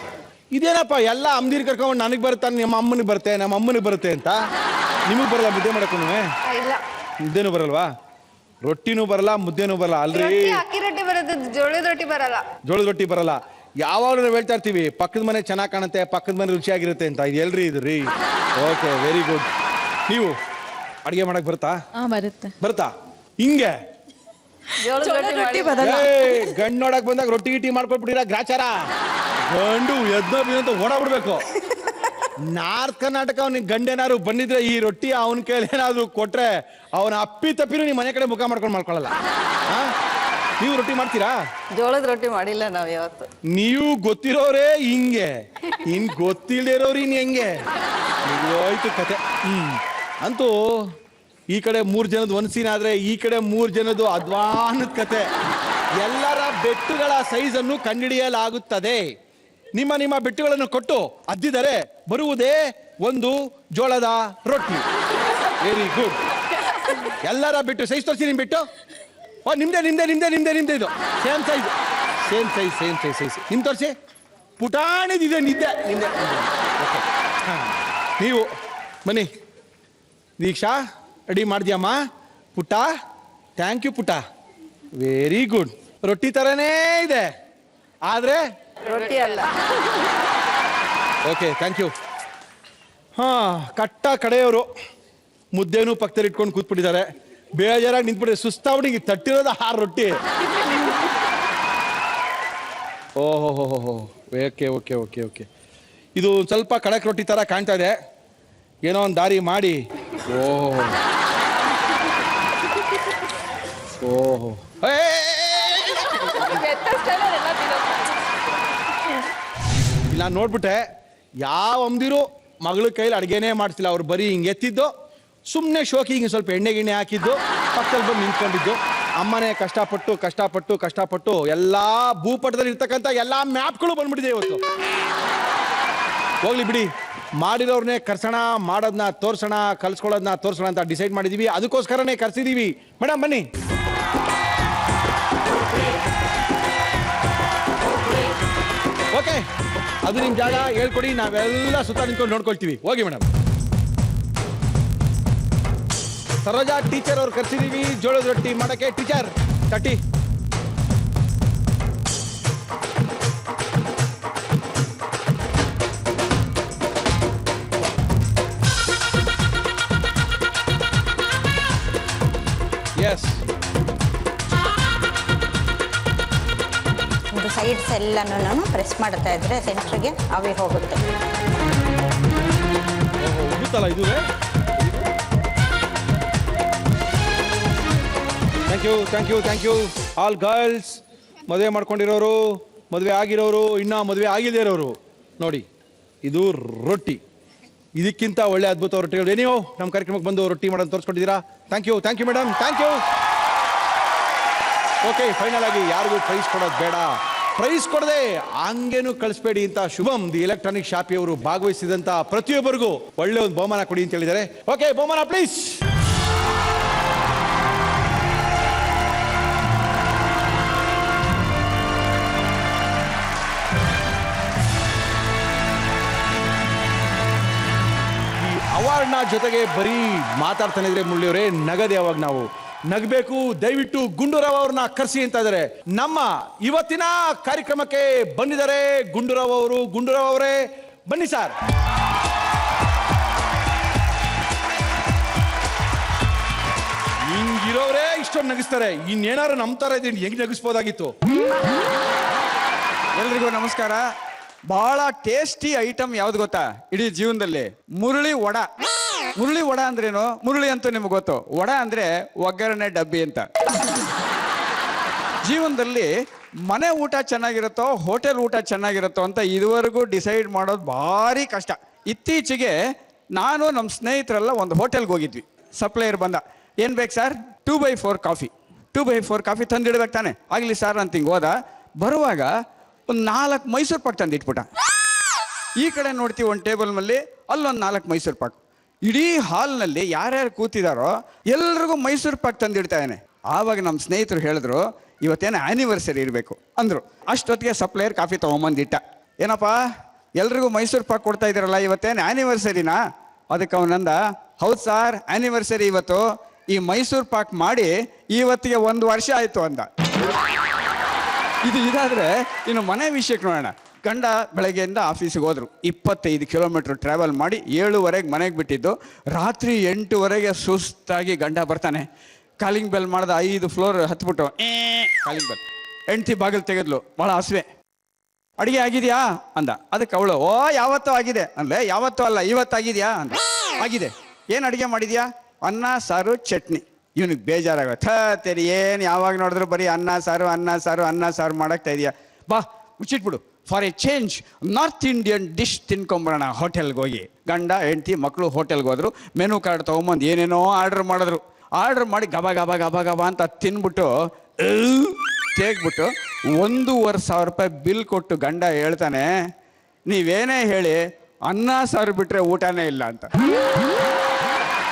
ಇದೇನಪ್ಪ ಎಲ್ಲ ಅಮ್ಮದಿರ್ ಕರ್ಕೊಂಡು ನನಗೆ ಬರುತ್ತಾ, ನಮ್ಮ ಅಮ್ಮನಿಗೆ ಬರುತ್ತೆ, ನಮ್ಮ ಅಮ್ಮನಿಗೆ ಬರುತ್ತೆ ಅಂತ. ನಿಮಗೆ ಬರಲ್ಲ ಮುದ್ದೆ ಮಾಡಕ್ಕೂ? ಇಲ್ಲ, ಮುದ್ದೆನೂ ಬರಲ್ವಾ? ರೊಟ್ಟಿನೂ ಬರಲ್ಲ, ಮುದ್ದೆನೂ ಬರಲ್ಲ ಅಲ್ರಿ? ಅಕ್ಕಿ ರೊಟ್ಟಿ ಬರುತ್ತೆ, ಜೋಳದ ರೊಟ್ಟಿ ಬರಲ್ಲ. ಜೋಳದ ರೊಟ್ಟಿ ಬರಲ್ಲ. ಯಾವಾಗಲೂ ನಾವು ಹೇಳ್ತಾ ಇರ್ತೀವಿ ಪಕ್ಕದ ಮನೆ ಚೆನ್ನಾಗಿ ಕಾಣುತ್ತೆ, ಪಕ್ಕದ ಮನೆ ರುಚಿಯಾಗಿರುತ್ತೆ ಅಂತ. ಇದು ಎಲ್ರಿ ಇದು ರೀ? Okay, very good. ನೀವು ಅಡಿಗೆ ಮಾಡಕ್ ಬರುತ್ತಾ? ಬರುತ್ತಾ? ಹಿಂಗೆ ಗಂಡು ನೋಡಕ್ ಬಂದಾಗ ರೊಟ್ಟಿ ಗಿಟ್ಟಿ ಮಾಡ್ಕೊಟ್ಬಿಟ್ಟಿರ ಗ್ರಾಚಾರ. ಗಂಡು ಎದ್ದ ಓಡಾಡ್ಬಿಡ್ಬೇಕು. ನಾರ್ತ್ ಕರ್ನಾಟಕ ಅವ್ನಿಗೆ ಗಂಡೇನಾದ್ರು ಬಂದಿದ್ರೆ ಈ ರೊಟ್ಟಿ ಅವನ ಕೈಲಿ ಏನಾದ್ರು ಕೊಟ್ರೆ ಅವನ ಅಪ್ಪಿ ತಪ್ಪಿನೂ ನಿಮ್ಮ ಮನೆ ಕಡೆ ಮುಖ ಮಾಡ್ಕೊಳ್ಳಲ್ಲ. ನೀವು ರೊಟ್ಟಿ ಮಾಡ್ತೀರಾ? ಜೋಳದ ರೊಟ್ಟಿ ಮಾಡಿಲ್ಲ ನಾವು ಯಾವತ್ತು. ನೀವು ಗೊತ್ತಿರೋರೇ ಹಿಂಗೆ, ಇನ್ ಗೊತ್ತಿಲ್ಲದೆ ಇರೋರು ಇನ್ ಹೆಂಗೆ? ಹೋಯ್ತು ಕತೆ. ಅಂತೂ ಈ ಕಡೆ 3 ಜನದ ಒಂದ್ ಸೀನ್ ಆದ್ರೆ ಈ ಕಡೆ 3 ಜನದ್ದು ಅಧ್ವಾನದ ಕತೆ. ಎಲ್ಲರ ಬೆಟ್ಟುಗಳ ಸೈಜ್ ಅನ್ನು ಕಂಡುಹಿಡಿಯಲಾಗುತ್ತದೆ. ನಿಮ್ಮ ಬೆಟ್ಟುಗಳನ್ನು ಕೊಟ್ಟು ಅದ್ದಿದರೆ ಬರುವುದೇ ಒಂದು ಜೋಳದ ರೊಟ್ಟಿ. Very good. ಎಲ್ಲರ ಬಿಟ್ಟು ಸೈಜ್ ತೋರಿಸಿ. ನಿಮ್ ಬಿಟ್ಟು ನಿಮ್ದೆ ಇದು ಸೇಮ್ ಸೈಜ್. ನಿಮ್ ತೋರಿಸಿ. ಪುಟಾಣಿದಿದೆ ನಿದ್ದೆ. ನೀವು ಬನ್ನಿ. ದೀಕ್ಷಾ ರೆಡಿ ಮಾಡಿದ್ಯಮ್ಮ? ಪುಟ್ಟ, ಥ್ಯಾಂಕ್ ಯು ಪುಟ್ಟ, ವೆರಿ ಗುಡ್. ರೊಟ್ಟಿ ತರನೇ ಇದೆ ಆದ್ರೆ ರೊಟ್ಟಿ ಅಲ್ಲ. Okay, thank you. ಕಟ್ಟ ಕಡೆಯವರು ಮುದ್ದೆನೂ ಪಕ್ಕದಲ್ಲಿ ಇಟ್ಕೊಂಡು ಕೂತ್ಬಿಟ್ಟಿದ್ದಾರೆ. ಬೇಜಾರಾಗಿ ನಿಂತ್ಬಿಡಿ, ಸುಸ್ತಾವಣಿಗೆ ತಟ್ಟಿರೋದು 6 ರೊಟ್ಟಿ. ಓಹೋ, ಓಕೆ. ಇದು ಸ್ವಲ್ಪ ಕಡಕ್ ರೊಟ್ಟಿ ತರ ಕಾಣ್ತಾ ಇದೆ. ಏನೋ ಒಂದು ದಾರಿ ಮಾಡಿ. ಓಹೋ ನಾನು ನೋಡ್ಬಿಟ್ಟೆ, ಯಾವ ಅಮ್ದಿರು ಮಗಳ ಕೈಲಿ ಅಡುಗೆನೇ ಮಾಡಿಸಿಲ್ಲ. ಅವ್ರು ಬರೀ ಹಿಂಗೆ ಎತ್ತಿದ್ದು, ಸುಮ್ಮನೆ ಶೋಕಿ ಹಿಂಗೆ ಸ್ವಲ್ಪ ಎಣ್ಣೆ ಗಿಣ್ಣೆ ಹಾಕಿದ್ದು, ಪಕ್ಕದಲ್ಲಿ ಬಂದು ನಿಂತ್ಕೊಂಡಿದ್ದು. ಅಮ್ಮನೇ ಕಷ್ಟಪಟ್ಟು ಎಲ್ಲ ಭೂಪಟದಲ್ಲಿ ಇರ್ತಕ್ಕಂಥ ಎಲ್ಲ ಮ್ಯಾಪ್ಗಳು ಬಂದ್ಬಿಟ್ಟಿದೆ ಇವತ್ತು. ಹೋಗ್ಲಿ ಬಿಡಿ, ಮಾಡಿರೋರ್ನೇ ಕರ್ಸೋಣ, ಮಾಡೋದನ್ನ ತೋರ್ಸೋಣ, ಕಲ್ಸ್ಕೊಳ್ಳೋದನ್ನ ತೋರ್ಸೋಣ ಅಂತ ಡಿಸೈಡ್ ಮಾಡಿದೀವಿ. ಅದಕ್ಕೋಸ್ಕರನೇ ಕರ್ಸಿದೀವಿ. ಮೇಡಮ್ ಬನ್ನಿ. ಓಕೆ, ಅದು ನಿಮ್ ಜಾಗ, ಹೇಳ್ಕೊಡಿ, ನಾವೆಲ್ಲ ಸುತ್ತ ನಿಂತ್ಕೊಂಡು ನೋಡ್ಕೊಳ್ತೀವಿ. ಹೋಗಿ ಮೇಡಮ್. ಸರೋಜಾ ಟೀಚರ್ ಅವ್ರು ಕರ್ಸಿದೀವಿ ಜೋಳದ ರೊಟ್ಟಿ ಮಾಡಕ್ಕೆ. ಟೀಚರ್ ತಟ್ಟಿ. ಎಸ್. ಒಂದು ಸೈಡ್ಸ್ ಎಲ್ಲನೂ ನಾನು ಪ್ರೆಸ್ ಮಾಡ್ತಾ ಇದ್ರೆ ಸೆಂಟ್ರಿಗೆ ಅವೇ ಹೋಗುತ್ತೆ. ಹೋಗುತ್ತಲ್ಲ ಇದು. Thank you all girls. ಮದುವೆ ಮಾಡ್ಕೊಂಡಿರೋರು, ಮದುವೆ ಆಗಿರೋರು, ಇನ್ನ ಮದುವೆ ಆಗಿಲ್ಲದೆ ಇರೋರು, ನೋಡಿ ಇದು ರೊಟ್ಟಿ. ಇದಕ್ಕಿಂತ ಒಳ್ಳೆ ಅದ್ಭುತ ರೊಟ್ಟಿಗಳು ನೀವು ನಮ್ಮ ಕಾರ್ಯಕ್ರಮಕ್ಕೆ ಬಂದು ರೊಟ್ಟಿ ಮಾಡೋದು ತೋರಿಸ್ಕೊಟ್ಟಿದ್ದೀರಾ. Thank you madam, thank you. Okay, final ಆಗಿ ಯಾರಿಗೂ ಪ್ರೈಸ್ ಕೊಡೋದು ಬೇಡ, ಪ್ರೈಸ್ ಕೊಡದೆ ಹಂಗೇನು ಕಳಿಸ್ಬೇಡಿ ಅಂತ ಶುಭಂ ದಿ ಎಲೆಕ್ಟ್ರಾನಿಕ್ ಶಾಪಿಯವರು ಭಾಗವಹಿಸಿದಂತ ಪ್ರತಿಯೊಬ್ಬರಿಗೂ ಒಳ್ಳೆ ಒಂದು ಬಹುಮಾನ ಕೊಡಿ ಅಂತ ಹೇಳಿದ್ದಾರೆ. ಓಕೆ, ಬಹುಮಾನ ಪ್ಲೀಸ್. ಅವಾರ್ಡ್ನ ಜೊತೆಗೆ ಬರೀ ಮಾತಾಡ್ತಾನೆ ಇದ್ರೆ ಮುಳ್ಳಿಯವರೇ, ನಗದೆ ಯಾವಾಗ ನಾವು ನಗಬೇಕು. ದಯವಿಟ್ಟು ಗುಂಡೂರಾವ್ ಅವ್ರನ್ನ ಕರೆಸಿ ಅಂತ ಇದ್ದಾರೆ. ನಮ್ಮ ಇವತ್ತಿನ ಕಾರ್ಯಕ್ರಮಕ್ಕೆ ಬಂದಿದ್ದಾರೆ ಗುಂಡೂರಾವ್ ಅವರು. ಗುಂಡೂರಾವ್ ಅವರೇ ಬನ್ನಿ ಸರ್. ಹಿಂಗಿರೋರೇ ಇಷ್ಟೊಂದು ನಗಿಸ್ತಾರೆ, ಇನ್ನೇನಾರು ನಂಬ್ತಾರ ಇದೀನಿ, ಹೆಂಗ್ ನಗಿಸ್ಬೋದಾಗಿತ್ತು. ಎಲ್ರಿಗೂ ನಮಸ್ಕಾರ. ಬಹಳ ಟೇಸ್ಟಿ ಐಟಮ್ ಯಾವ್ದು ಗೊತ್ತಾ ಇಡೀ ಜೀವನದಲ್ಲಿ? ಮುರುಳಿ ವಡ. ಮುರುಳಿ ವಡ ಅಂದ್ರೇನು? ಮುರುಳಿ ಅಂತೂ ನಿಮ್ಗೆ ಗೊತ್ತು, ವಡ ಅಂದ್ರೆ ಒಗ್ಗರಣೆ ಡಬ್ಬಿ ಅಂತ. ಜೀವನದಲ್ಲಿ ಮನೆ ಊಟ ಚೆನ್ನಾಗಿರುತ್ತೋ ಹೋಟೆಲ್ ಊಟ ಚೆನ್ನಾಗಿರುತ್ತೋ ಅಂತ ಇದುವರೆಗೂ ಡಿಸೈಡ್ ಮಾಡೋದು ಭಾರಿ ಕಷ್ಟ. ಇತ್ತೀಚೆಗೆ ನಾನು ನಮ್ಮ ಸ್ನೇಹಿತರೆಲ್ಲ ಒಂದು ಹೋಟೆಲ್ಗೆ ಹೋಗಿದ್ವಿ. ಸಪ್ಲೈಯರ್ ಬಂದ, ಏನು ಬೇಕು sir? 2x4 coffee. 2x4 coffee ತಂದಿಡ್ಬೇಕು ತಾನೆ? ಆಗಲಿ ಸರ್ ಅಂತ ಹಿಂಗೆ ಹೋದ. ಬರುವಾಗ ಒಂದು 4 ಮೈಸೂರು ಪಾಕ್ ತಂದು ಇಟ್ಬಿಟ್ಟ. ಈ ಕಡೆ ನೋಡ್ತೀವಿ ಒಂದು ಟೇಬಲ್ ಮೇಲೆ ಅಲ್ಲೊಂದು 4 ಮೈಸೂರು ಪಾಕ್. ಇಡೀ ಹಾಲ್ನಲ್ಲಿ ಯಾರ್ಯಾರು ಕೂತಿದಾರೋ ಎಲ್ರಿಗೂ ಮೈಸೂರು ಪಾಕ್ ತಂದಿಡ್ತಾನೆ. ಆವಾಗ ನಮ್ಮ ಸ್ನೇಹಿತರು ಹೇಳಿದ್ರು, ಇವತ್ತೇನು ಆ್ಯನಿವರ್ಸರಿ ಇರಬೇಕು ಅಂದರು. ಅಷ್ಟೊತ್ತಿಗೆ ಸಪ್ಲೈಯರ್ ಕಾಫಿ ತೊಗೊಂಬಂದಿಟ್ಟ. ಏನಪ್ಪ ಎಲ್ರಿಗೂ ಮೈಸೂರು ಪಾಕ್ ಕೊಡ್ತಾ ಇದ್ದೀರಲ್ಲ, ಇವತ್ತೇನು ಆ್ಯನಿವರ್ಸರಿನಾ? ಅದಕ್ಕೆ ಅವನಂದ, ಹೌದು ಸರ್ ಆ್ಯನಿವರ್ಸರಿ ಇವತ್ತು. ಈ ಮೈಸೂರು ಪಾಕ್ ಮಾಡಿ ಇವತ್ತಿಗೆ 1 ವರ್ಷ ಆಯಿತು ಅಂದ. ಇದಾದರೆ ಇನ್ನು ಮನೆ ವಿಷಯಕ್ಕೆ ನೋಡೋಣ. ಗಂಡ ಬೆಳಗ್ಗೆಯಿಂದ ಆಫೀಸಿಗೆ ಹೋದ್ರು. 25 ಕಿಲೋಮೀಟ್ರ್ ಟ್ರಾವೆಲ್ ಮಾಡಿ 7:30 ಮನೆಗೆ ಬಿಟ್ಟಿದ್ದು. ರಾತ್ರಿ 8:00 ಸುಸ್ತಾಗಿ ಗಂಡ ಬರ್ತಾನೆ. ಕಾಲಿಂಗ್ ಬೆಲ್ ಮಾಡ್ದ. 5 ಫ್ಲೋರ್ ಹತ್ಬಿಟ್ಟು ಕಾಲಿಂಗ್ ಬೆಲ್. ಹೆಂಡ್ತಿ ಬಾಗಿಲು ತೆಗೆದ್ಲು. ಭಾಳ ಹಸುವೆ. ಅಡುಗೆ ಆಗಿದೆಯಾ ಅಂದ. ಅದಕ್ಕೆ ಅವಳು, ಓ ಯಾವತ್ತೂ ಆಗಿದೆ ಅಂದ್ಲೆ. ಯಾವತ್ತೂ ಅಲ್ಲ, ಇವತ್ತಾಗಿದೆಯಾ ಅಂದ. ಆಗಿದೆ. ಏನು ಅಡುಗೆ ಮಾಡಿದ್ಯಾ? ಅನ್ನ ಸಾರು ಚಟ್ನಿ. ಇವನಿಗೆ ಬೇಜಾರಾಗುತ್ತೆ. ಏನು ಯಾವಾಗ ನೋಡಿದ್ರು ಬರೀ ಅನ್ನ ಸಾರು ಮಾಡಾಕ್ತಾ ಇದೆಯಾ? ಬಾ ಮುಚ್ಚಿಟ್ಬಿಡು, for a change North Indian dish ತಿನ್ಕೊಂಬರೋಣ ಹೋಟೆಲ್ಗೆ ಹೋಗಿ. ಗಂಡ ಹೆಂಡ್ತಿ ಮಕ್ಕಳು ಹೋಟೆಲ್ಗೆ ಹೋದ್ರು. ಮೆನು ಕಾರ್ಡ್ ತೊಗೊಂಬಂದು ಏನೇನೋ ಆರ್ಡ್ರ್ ಮಾಡಿದ್ರು. ಆರ್ಡ್ರ್ ಮಾಡಿ ಗಬ ಅಂತ ತಿನ್ಬಿಟ್ಟು ತೇಗ್ಬಿಟ್ಟು 1,500 ರೂಪಾಯಿ ಬಿಲ್ ಕೊಟ್ಟು ಗಂಡ ಹೇಳ್ತಾನೆ, ನೀವೇನೇ ಹೇಳಿ ಅನ್ನ ಸಾರು ಬಿಟ್ರೆ ಊಟನೇ ಇಲ್ಲ ಅಂತ.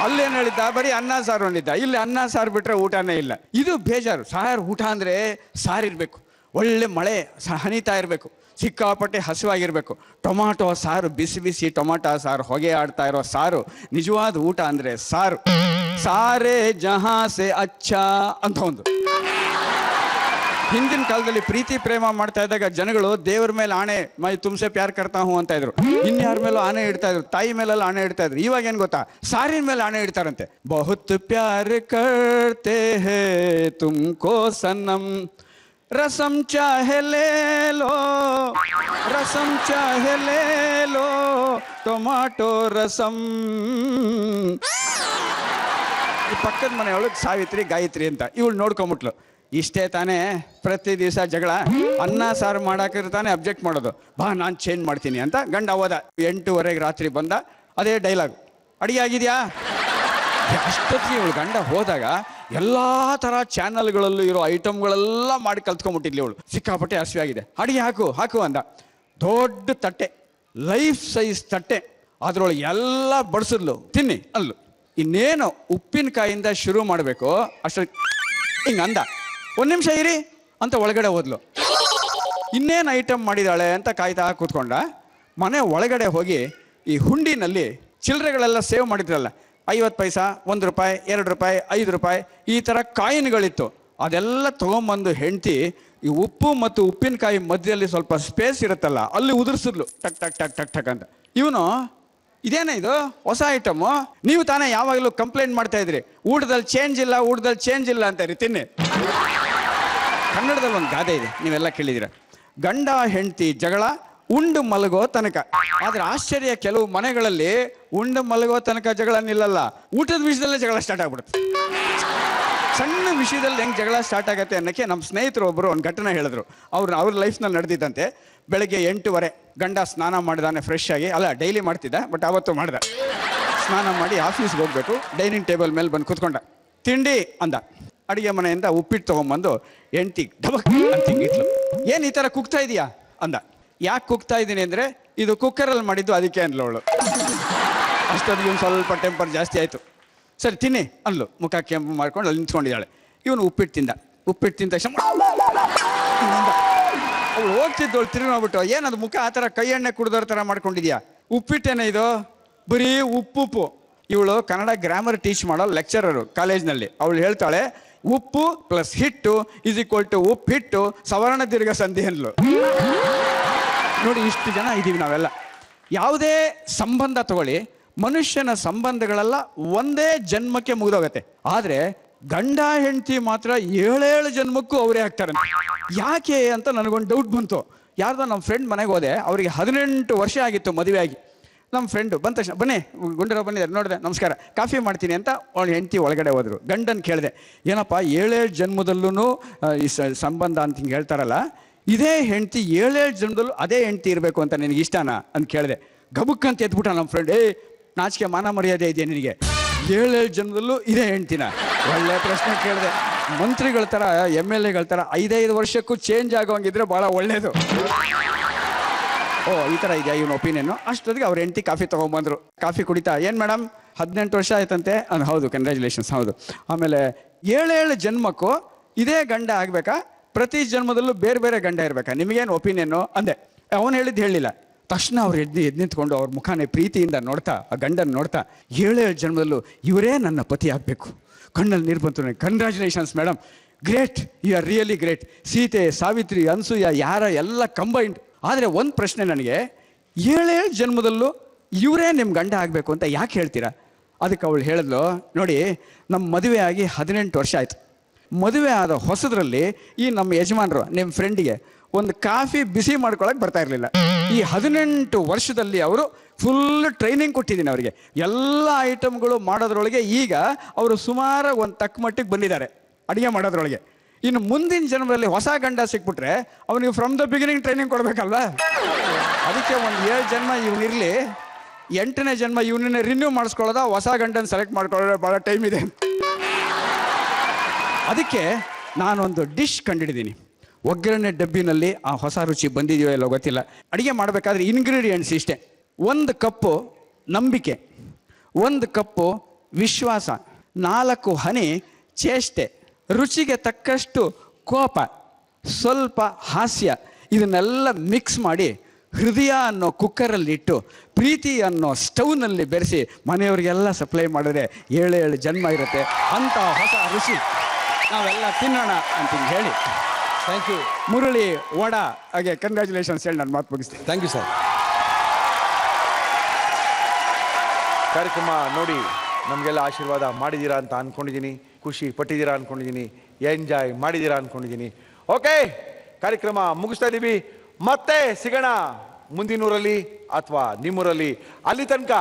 ಅಲ್ಲೇನು ಹೇಳಿದ್ದ? ಬರೀ ಅನ್ನ ಸಾರು ಅಂದಿದ್ದ. ಇಲ್ಲಿ ಅನ್ನ ಸಾರು ಬಿಟ್ರೆ ಊಟನೇ ಇಲ್ಲ. ಇದು ಬೇಜಾರು. ಸಾರು ಊಟ ಅಂದರೆ ಸಾರಿರಬೇಕು, ಒಳ್ಳೆ ಮಳೆ ಹನಿತಾ ಇರಬೇಕು, ಸಿಕ್ಕಾಪಟ್ಟೆ ಹಸಿವಾಗಿರಬೇಕು. ಟೊಮಾಟೊ ಸಾರು, ಬಿಸಿ ಬಿಸಿ ಟೊಮಾಟೊ ಸಾರು, ಹೊಗೆ ಆಡ್ತಾ ಇರೋ ಸಾರು ನಿಜವಾದ ಊಟ ಅಂದರೆ ಸಾರು. ಸಾರೇ ಜಹಾ ಸೆ ಅಚ್ಚಾ ಅಂತ ಒಂದು. ಹಿಂದಿನ ಕಾಲದಲ್ಲಿ ಪ್ರೀತಿ ಪ್ರೇಮ ಮಾಡ್ತಾ ಇದ್ದಾಗ ಜನಗಳು ದೇವ್ರ ಮೇಲೆ ಆಣೆ, ಮೈ ತುಮ್ಸೆ ಪ್ಯಾರ್ ಕರ್ತಾ ಹೂ ಅಂತ ಇದ್ರು. ಇನ್ಯಾರ ಮೇಲೂ ಆಣೆ ಇಡ್ತಾ ಇದ್ರು, ತಾಯಿ ಮೇಲೆಲ್ಲ ಆಣೆ ಇಡ್ತಾ ಇದ್ರು. ಇವಾಗ ಏನ್ ಗೊತ್ತಾ, ಸಾರಿನ ಮೇಲೆ ಆಣೆ ಇಡ್ತಾರಂತೆ. ಬಹುತ್ ಪ್ಯಾರ್ ಕರ್ತೆ ಹೇ ತುಮ್ಕೋ ಸನಂ, ರಸಂ ಚಾಹೆ ಲೇ ಲೋ, ರಸಂ ಚಾಹೆ ಲೇ ಲೋ, ಟೊಮಾಟೊ ರಸಂ. ಈ ಪಕ್ಕದ ಮನೆಯೊಳಗೆ ಸಾವಿತ್ರಿ ಗಾಯತ್ರಿ ಅಂತ ಇವಳು ನೋಡ್ಕೊಂಬಿಟ್ಲು. ಇಷ್ಟೇ ತಾನೇ ಪ್ರತಿ ದಿವಸ ಜಗಳ. ಅನ್ನ ಸಾರು ಮಾಡಾಕಿರ್ತಾನೆ ಅಬ್ಜೆಕ್ಟ್ ಮಾಡೋದು. ಬಾ ನಾನು ಚೇಂಜ್ ಮಾಡ್ತೀನಿ ಅಂತ ಗಂಡ ಹೋದ. 8:30 ರಾತ್ರಿ ಬಂದ. ಅದೇ ಡೈಲಾಗ್, ಅಡಿಗೆ ಆಗಿದೆಯಾ? ಅಷ್ಟೊತ್ತಿಗೆ ಇವಳು ಗಂಡ ಹೋದಾಗ ಎಲ್ಲ ಥರ ಚಾನಲ್ಗಳಲ್ಲೂ ಇರೋ ಐಟಮ್ಗಳೆಲ್ಲ ಮಾಡಿ ಕಲ್ತ್ಕೊಂಡ್ಬಿಟ್ಟಿದ್ಲಿ ಇವಳು. ಸಿಕ್ಕಾಪಟ್ಟೆ ಹಸಿವೆ ಆಗಿದೆ. ಅಡಿಗೆ ಹಾಕು ಅಂದ. ದೊಡ್ಡ ತಟ್ಟೆ, ಲೈಫ್ ಸೈಜ್ ತಟ್ಟೆ, ಅದ್ರೊಳಗೆ ಎಲ್ಲ ಬಡಿಸಿದ್ಲು. ತಿನ್ನಿ ಅಲ್ಲು. ಇನ್ನೇನು ಉಪ್ಪಿನಕಾಯಿಂದ ಶುರು ಮಾಡಬೇಕು ಅಷ್ಟೊತ್ತಿಗೆ ಹಿಂಗೆ ಅಂದ. 1 ನಿಮಿಷ ಇರಿ ಅಂತ ಒಳಗಡೆ ಹೋದ್ಲು. ಇನ್ನೇನು ಐಟಮ್ ಮಾಡಿದಾಳೆ ಅಂತ ಕಾಯ್ತಾ ಕೂತ್ಕೊಂಡ. ಮನೆ ಒಳಗಡೆ ಹೋಗಿ ಈ ಹುಂಡಿನಲ್ಲಿ ಚಿಲ್ಲರೆಗಳೆಲ್ಲ ಸೇವ್ ಮಾಡಿದ್ರಲ್ಲ, 50 ಪೈಸಾ, 1 ರೂಪಾಯಿ, 2 ರೂಪಾಯಿ, 5 ರೂಪಾಯಿ, ಈ ಥರ ಕಾಯಿನ್ಗಳಿತ್ತು. ಅದೆಲ್ಲ ತೊಗೊಂಬಂದು ಹೆಂಡ್ತಿ ಈ ಉಪ್ಪು ಮತ್ತು ಉಪ್ಪಿನಕಾಯಿ ಮಧ್ಯದಲ್ಲಿ ಸ್ವಲ್ಪ ಸ್ಪೇಸ್ ಇರುತ್ತಲ್ಲ, ಅಲ್ಲಿ ಉದುರಿಸಿದ್ಲು. ಟಕ್ ಟಕ್ ಟಕ್ ಟಕ್ ಟಕ್ ಅಂತ. ಇವನು, ಇದೇನೇ ಇದು ಹೊಸ ಐಟಮು? ನೀವು ತಾನೇ ಯಾವಾಗಲೂ ಕಂಪ್ಲೇಂಟ್ ಮಾಡ್ತಾ ಇದ್ರಿ, ಊಟದಲ್ಲಿ ಚೇಂಜ್ ಇಲ್ಲ ಅಂತ. ತಿನ್ನಿ. ಕನ್ನಡದಲ್ಲಿ ಒಂದು ಗಾದೆ ಇದೆ, ನೀವೆಲ್ಲ ಕೇಳಿದಿರ. ಗಂಡ ಹೆಂಡತಿ ಜಗಳ ಉಂಡು ಮಲಗೋ ತನಕ. ಆದ್ರೆ ಆಶ್ಚರ್ಯ, ಕೆಲವು ಮನೆಗಳಲ್ಲಿ ಉಂಡು ಮಲಗೋ ತನಕ ಜಗಳ ನಿಲ್ಲಲ್ಲ, ಊಟದ ವಿಷಯದಲ್ಲೇ ಜಗಳ ಸ್ಟಾರ್ಟ್ ಆಗ್ಬಿಡುತ್ತೆ. ಸಣ್ಣ ವಿಷಯದಲ್ಲಿ ಹೆಂಗೆ ಜಗಳ ಸ್ಟಾರ್ಟ್ ಆಗತ್ತೆ ಅನ್ನೋಕ್ಕೆ ನಮ್ಮ ಸ್ನೇಹಿತರು ಒಬ್ಬರು ಒಂದು ಘಟನೆ ಹೇಳಿದ್ರು. ಅವ್ರ ಲೈಫ್ನಲ್ಲಿ ನಡೆದಿದ್ದಂತೆ. ಬೆಳಗ್ಗೆ 8:00 ಗಂಡ ಸ್ನಾನ ಮಾಡಿದಾನೆ ಫ್ರೆಶ್ ಆಗಿ. ಅಲ್ಲ, ಡೈಲಿ ಮಾಡ್ತಿದ್ದ, ಬಟ್ ಅವತ್ತು ಮಾಡ್ದ. ಸ್ನಾನ ಮಾಡಿ ಆಫೀಸ್ಗೆ ಹೋಗ್ಬೇಕು. ಡೈನಿಂಗ್ ಟೇಬಲ್ ಮೇಲೆ ಬಂದು ಕೂತ್ಕೊಂಡ. ತಿಂಡಿ ಅಂದ. ಅಡುಗೆ ಮನೆಯಿಂದ ಉಪ್ಪಿಟ್ಟು ತೊಗೊಂಬಂದು ಹೆಂಡ್ತಿ ಡಬಕ್ ಅಂತ ಹಿಂಗಿಟ್ಲು. ಏನು ಈ ಥರ ಕುಗ್ತಾ ಇದೆಯಾ ಅಂದ. ಯಾಕೆ ಕುಗ್ತಾ ಇದ್ದೀನಿ ಅಂದರೆ, ಇದು ಕುಕ್ಕರಲ್ಲಿ ಮಾಡಿದ್ದು ಅದಕ್ಕೆ ಅಂದ್ಲು ಅವಳು. ಅಷ್ಟೊಂದು ಸ್ವಲ್ಪ ಟೆಂಪರ್ ಜಾಸ್ತಿ ಆಯಿತು. ಸರಿ ತಿನ್ನಿ ಅಂದ್ಲು. ಮುಖ ಕೆಂಪು ಮಾಡ್ಕೊಂಡು ಅಲ್ಲಿ ನಿಂತ್ಕೊಂಡಿದ್ದಾಳೆ. ಇವನು ಉಪ್ಪಿಟ್ಟು ತಿಂದ ತಕ್ಷಣ ಅವಳು ಹೋಗ್ತಿದ್ದವಳು ತಿರುಗಿ ನೋಡ್ಬಿಟ್ಟು, ಏನದು ಮುಖ ಆ ಥರ ಕೈ ಎಣ್ಣೆ ಕುಡ್ದೋರ್ ಥರ ಮಾಡ್ಕೊಂಡಿದ್ಯಾ? ಉಪ್ಪಿಟ್ಟೇನೆ ಇದು? ಬರೀ ಉಪ್ಪು. ಇವಳು ಕನ್ನಡ ಗ್ರಾಮರ್ ಟೀಚ್ ಮಾಡೋ ಲೆಕ್ಚರರು ಕಾಲೇಜ್ನಲ್ಲಿ. ಅವಳು ಹೇಳ್ತಾಳೆ, ಉಪ್ಪು ಪ್ಲಸ್ ಹಿಟ್ಟು = ಉಪ್ಪಿಟ್ಟು ಸವರ್ಣ ದೀರ್ಘ ಸಂಧಿ ಅಂದ್ಲು. ನೋಡಿ, ಇಷ್ಟು ಜನ ಇದ್ದೀವಿ ನಾವೆಲ್ಲ. ಯಾವುದೇ ಸಂಬಂಧ ತಗೊಳ್ಳಿ, ಮನುಷ್ಯನ ಸಂಬಂಧಗಳೆಲ್ಲ ಒಂದೇ ಜನ್ಮಕ್ಕೆ ಮುಗಿದೋಗತ್ತೆ. ಆದರೆ ಗಂಡ ಹೆಂಡತಿ ಮಾತ್ರ 7 ಜನ್ಮಕ್ಕೂ ಅವರೇ ಆಗ್ತಾರೆ. ಯಾಕೆ ಅಂತ ನನಗೊಂದು ಡೌಟ್ ಬಂತು. ಯಾರ್ದೋ ನಮ್ಮ ಫ್ರೆಂಡ್ ಮನೆಗೆ ಹೋದೆ. ಅವರಿಗೆ 18 ವರ್ಷ ಆಗಿತ್ತು ಮದುವೆ ಆಗಿ. ನಮ್ಮ ಫ್ರೆಂಡು ಬಂದ ತಕ್ಷಣ, ಬನ್ನಿ ಗುಂಡರ ಬಂದಿದ್ದಾರೆ, ನೋಡಿದೆ, ನಮಸ್ಕಾರ, ಕಾಫಿ ಮಾಡ್ತೀನಿ ಅಂತ ಅವಳ ಹೆಂಡತಿ ಒಳಗಡೆ ಹೋದ್ರು. ಗಂಡನ್ ಕೇಳಿದೆ, ಏನಪ್ಪ 7 ಜನ್ಮದಲ್ಲೂ ಈ ಸಂಬಂಧ ಅಂತ ಹಿಂಗೆ ಹೇಳ್ತಾರಲ್ಲ, ಇದೇ ಹೆಂಡತಿ 7 ಜನ್ಮದಲ್ಲೂ ಅದೇ ಹೆಂಡತಿ ಇರಬೇಕು ಅಂತ ನಿನಗೆ ಇಷ್ಟನಾ ಅಂತ ಕೇಳಿದೆ. ಗಬುಕ್ಕಂತ ಎದ್ಬಿಟ್ಟ ನಮ್ಮ ಫ್ರೆಂಡ್. ನಾಚಿಕೆ ಮಾನ ಮರ್ಯಾದೆ ಇದೆಯಾ ನಿನಗೆ? 7 ಜನ್ಮದಲ್ಲೂ ಇದೇ ಹೆಂಡ್ತಿನ? ಒಳ್ಳೆ ಪ್ರಶ್ನೆ ಕೇಳಿದೆ. ಮಂತ್ರಿಗಳ ಥರ MLAಗಳ ಥರ 5 ವರ್ಷಕ್ಕೂ ಚೇಂಜ್ ಆಗೋಂಗಿದ್ರೆ ಭಾಳ ಒಳ್ಳೇದು. ಓ ಈ ಥರ ಇದೆಯಾ ಇವನ ಒಪಿನಿಯನ್. ಅಷ್ಟೊತ್ತಿಗೆ ಅವ್ರ ಹೆಂಡತಿ ಕಾಫಿ ತೊಗೊಂಬಂದ್ರು. ಕಾಫಿ ಕುಡಿತಾ, ಏನು ಮೇಡಮ್ 18 ವರ್ಷ ಆಯ್ತಂತೆ. ಹೌದು, ಕಂಗ್ರ್ಯಾಚುಲೇಷನ್ಸ್. ಹೌದು. ಆಮೇಲೆ 7 ಜನ್ಮಕ್ಕೂ ಇದೇ ಗಂಡ ಆಗಬೇಕಾ, ಪ್ರತಿ ಜನ್ಮದಲ್ಲೂ ಬೇರೆ ಬೇರೆ ಗಂಡ ಇರಬೇಕಾ, ನಿಮಗೇನು ಒಪಿನಿಯನ್ನು ಅಂದೆ. ಅವನು ಹೇಳಿದ್ದು ಹೇಳಿಲ್ಲ. ತಕ್ಷಣ ಅವ್ರು ಎದ್ದು ನಿಂತ್ಕೊಂಡು ಅವ್ರ ಮುಖಾನೇ ಪ್ರೀತಿಯಿಂದ ನೋಡ್ತಾ, ಆ ಗಂಡನ ನೋಡ್ತಾ, 7 ಜನ್ಮದಲ್ಲೂ ಇವರೇ ನನ್ನ ಪತಿ ಆಗಬೇಕು. ಕಣ್ಣಲ್ಲಿ ನೀರು ಬಂತು ನನಗೆ. Congratulations madam, great, you are really great. Sita, Savitri, Anasuya, ಯಾರ ಎಲ್ಲ ಕಂಬೈಂಡ್. ಆದರೆ ಒಂದು ಪ್ರಶ್ನೆ ನನಗೆ, 7 ಜನ್ಮದಲ್ಲೂ ಇವರೇ ನಿಮ್ಮ ಗಂಡ ಆಗಬೇಕು ಅಂತ ಯಾಕೆ ಹೇಳ್ತೀರಾ? ಅದಕ್ಕೆ ಅವಳು ಹೇಳಿದ್ಲು, ನೋಡಿ ನಮ್ಮ ಮದುವೆ ಆಗಿ 18 ವರ್ಷ ಆಯಿತು. ಮದುವೆ ಆದ ಹೊಸದ್ರಲ್ಲಿ ಈ ನಮ್ಮ ಯಜಮಾನರು ನಿಮ್ಮ ಫ್ರೆಂಡಿಗೆ ಒಂದು ಕಾಫಿ ಬಿಸಿ ಮಾಡ್ಕೊಳಕ್ಕೆ ಬರ್ತಾ ಇರಲಿಲ್ಲ. ಈ 18 ವರ್ಷದಲ್ಲಿ ಅವರು ಫುಲ್ ಟ್ರೈನಿಂಗ್ ಕೊಟ್ಟಿದ್ದೀನಿ ಅವರಿಗೆ. ಎಲ್ಲ ಐಟಮ್ಗಳು ಮಾಡೋದ್ರೊಳಗೆ ಈಗ ಅವರು ಸುಮಾರು ಒಂದು ತಕ್ಕ ಮಟ್ಟಿಗೆ ಬಂದಿದ್ದಾರೆ ಅಡುಗೆ ಮಾಡೋದ್ರೊಳಗೆ. ಇನ್ನು ಮುಂದಿನ ಜನ್ಮದಲ್ಲಿ ಹೊಸ ಗಂಡ ಸಿಕ್ಬಿಟ್ರೆ ಅವನಿಗೆ ಫ್ರಮ್ ದ ಬಿಗಿನಿಂಗ್ ಟ್ರೈನಿಂಗ್ ಕೊಡಬೇಕಲ್ವಾ? ಅದಕ್ಕೆ ಒಂದು 7 ಜನ್ಮ ಇವನಿರಲಿ, 8ನೇ ಜನ್ಮ ಇವನನ್ನೇ ರಿನ್ಯೂ ಮಾಡಿಸ್ಕೊಳ್ಳೋದ, ಹೊಸ ಗಂಡನ ಸೆಲೆಕ್ಟ್ ಮಾಡ್ಕೊಳ್ಳೋದು ಭಾಳ ಟೈಮ್ ಇದೆ. ಅದಕ್ಕೆ ನಾನೊಂದು ಡಿಶ್ ಕಂಡಿಡಿದ್ದೀನಿ. ಒಗ್ಗರಣೆ ಡಬ್ಬಿನಲ್ಲಿ ಆ ಹೊಸ ರುಚಿ ಬಂದಿದೆಯೋ ಎಲ್ಲೋ ಗೊತ್ತಿಲ್ಲ. ಅಡುಗೆ ಮಾಡಬೇಕಾದ್ರೆ ಇಂಗ್ರೀಡಿಯೆಂಟ್ಸ್ ಇಷ್ಟೇ: 1 ಕಪ್ಪು ನಂಬಿಕೆ, 1 ಕಪ್ಪು ವಿಶ್ವಾಸ, 4 ಹನಿ ಚೇಷ್ಟೆ, ರುಚಿಗೆ ತಕ್ಕಷ್ಟು ಕೋಪ, ಸ್ವಲ್ಪ ಹಾಸ್ಯ. ಇದನ್ನೆಲ್ಲ ಮಿಕ್ಸ್ ಮಾಡಿ ಹೃದಯ ಅನ್ನೋ ಕುಕ್ಕರಲ್ಲಿ ಇಟ್ಟು ಪ್ರೀತಿ ಅನ್ನೋ ಸ್ಟವ್ನಲ್ಲಿ ಬೆರೆಸಿ ಮನೆಯವರಿಗೆಲ್ಲ ಸಪ್ಲೈ ಮಾಡಿದ್ರೆ 7 ಜನ್ಮ ಇರುತ್ತೆ. ಅಂಥ ಹೊಸ ರುಚಿ ನಾವೆಲ್ಲ ತಿನ್ನೋಣ ಅಂತ ಹೇಳಿ, ಥ್ಯಾಂಕ್ ಯು ಮುರಳಿ ವಡಾ ಹಾಗೆ ಕಂಗ್ರ್ಯಾಚುಲೇಷನ್ಸ್ ಹೇಳಿ ನಾನು ಮಾತು ಮುಗಿಸ್ತೀನಿ. Thank you sir. ಕಾರ್ಯಕ್ರಮ ನೋಡಿ ನಮಗೆಲ್ಲ ಆಶೀರ್ವಾದ ಮಾಡಿದ್ದೀರಾ ಅಂತ ಅಂದ್ಕೊಂಡಿದ್ದೀನಿ, ಖುಷಿ ಪಟ್ಟಿದ್ದೀರಾ ಅಂದ್ಕೊಂಡಿದ್ದೀನಿ, ಎಂಜಾಯ್ ಮಾಡಿದ್ದೀರಾ ಅಂದ್ಕೊಂಡಿದ್ದೀನಿ. ಓಕೆ, ಕಾರ್ಯಕ್ರಮ ಮುಗಿಸ್ತಾ ಇದ್ದೀವಿ. ಮತ್ತೆ ಸಿಗೋಣ ಮುಂದಿನೂರಲ್ಲಿ ಅಥವಾ ನಿಮ್ಮೂರಲ್ಲಿ. ಅಲ್ಲಿ ತನಕ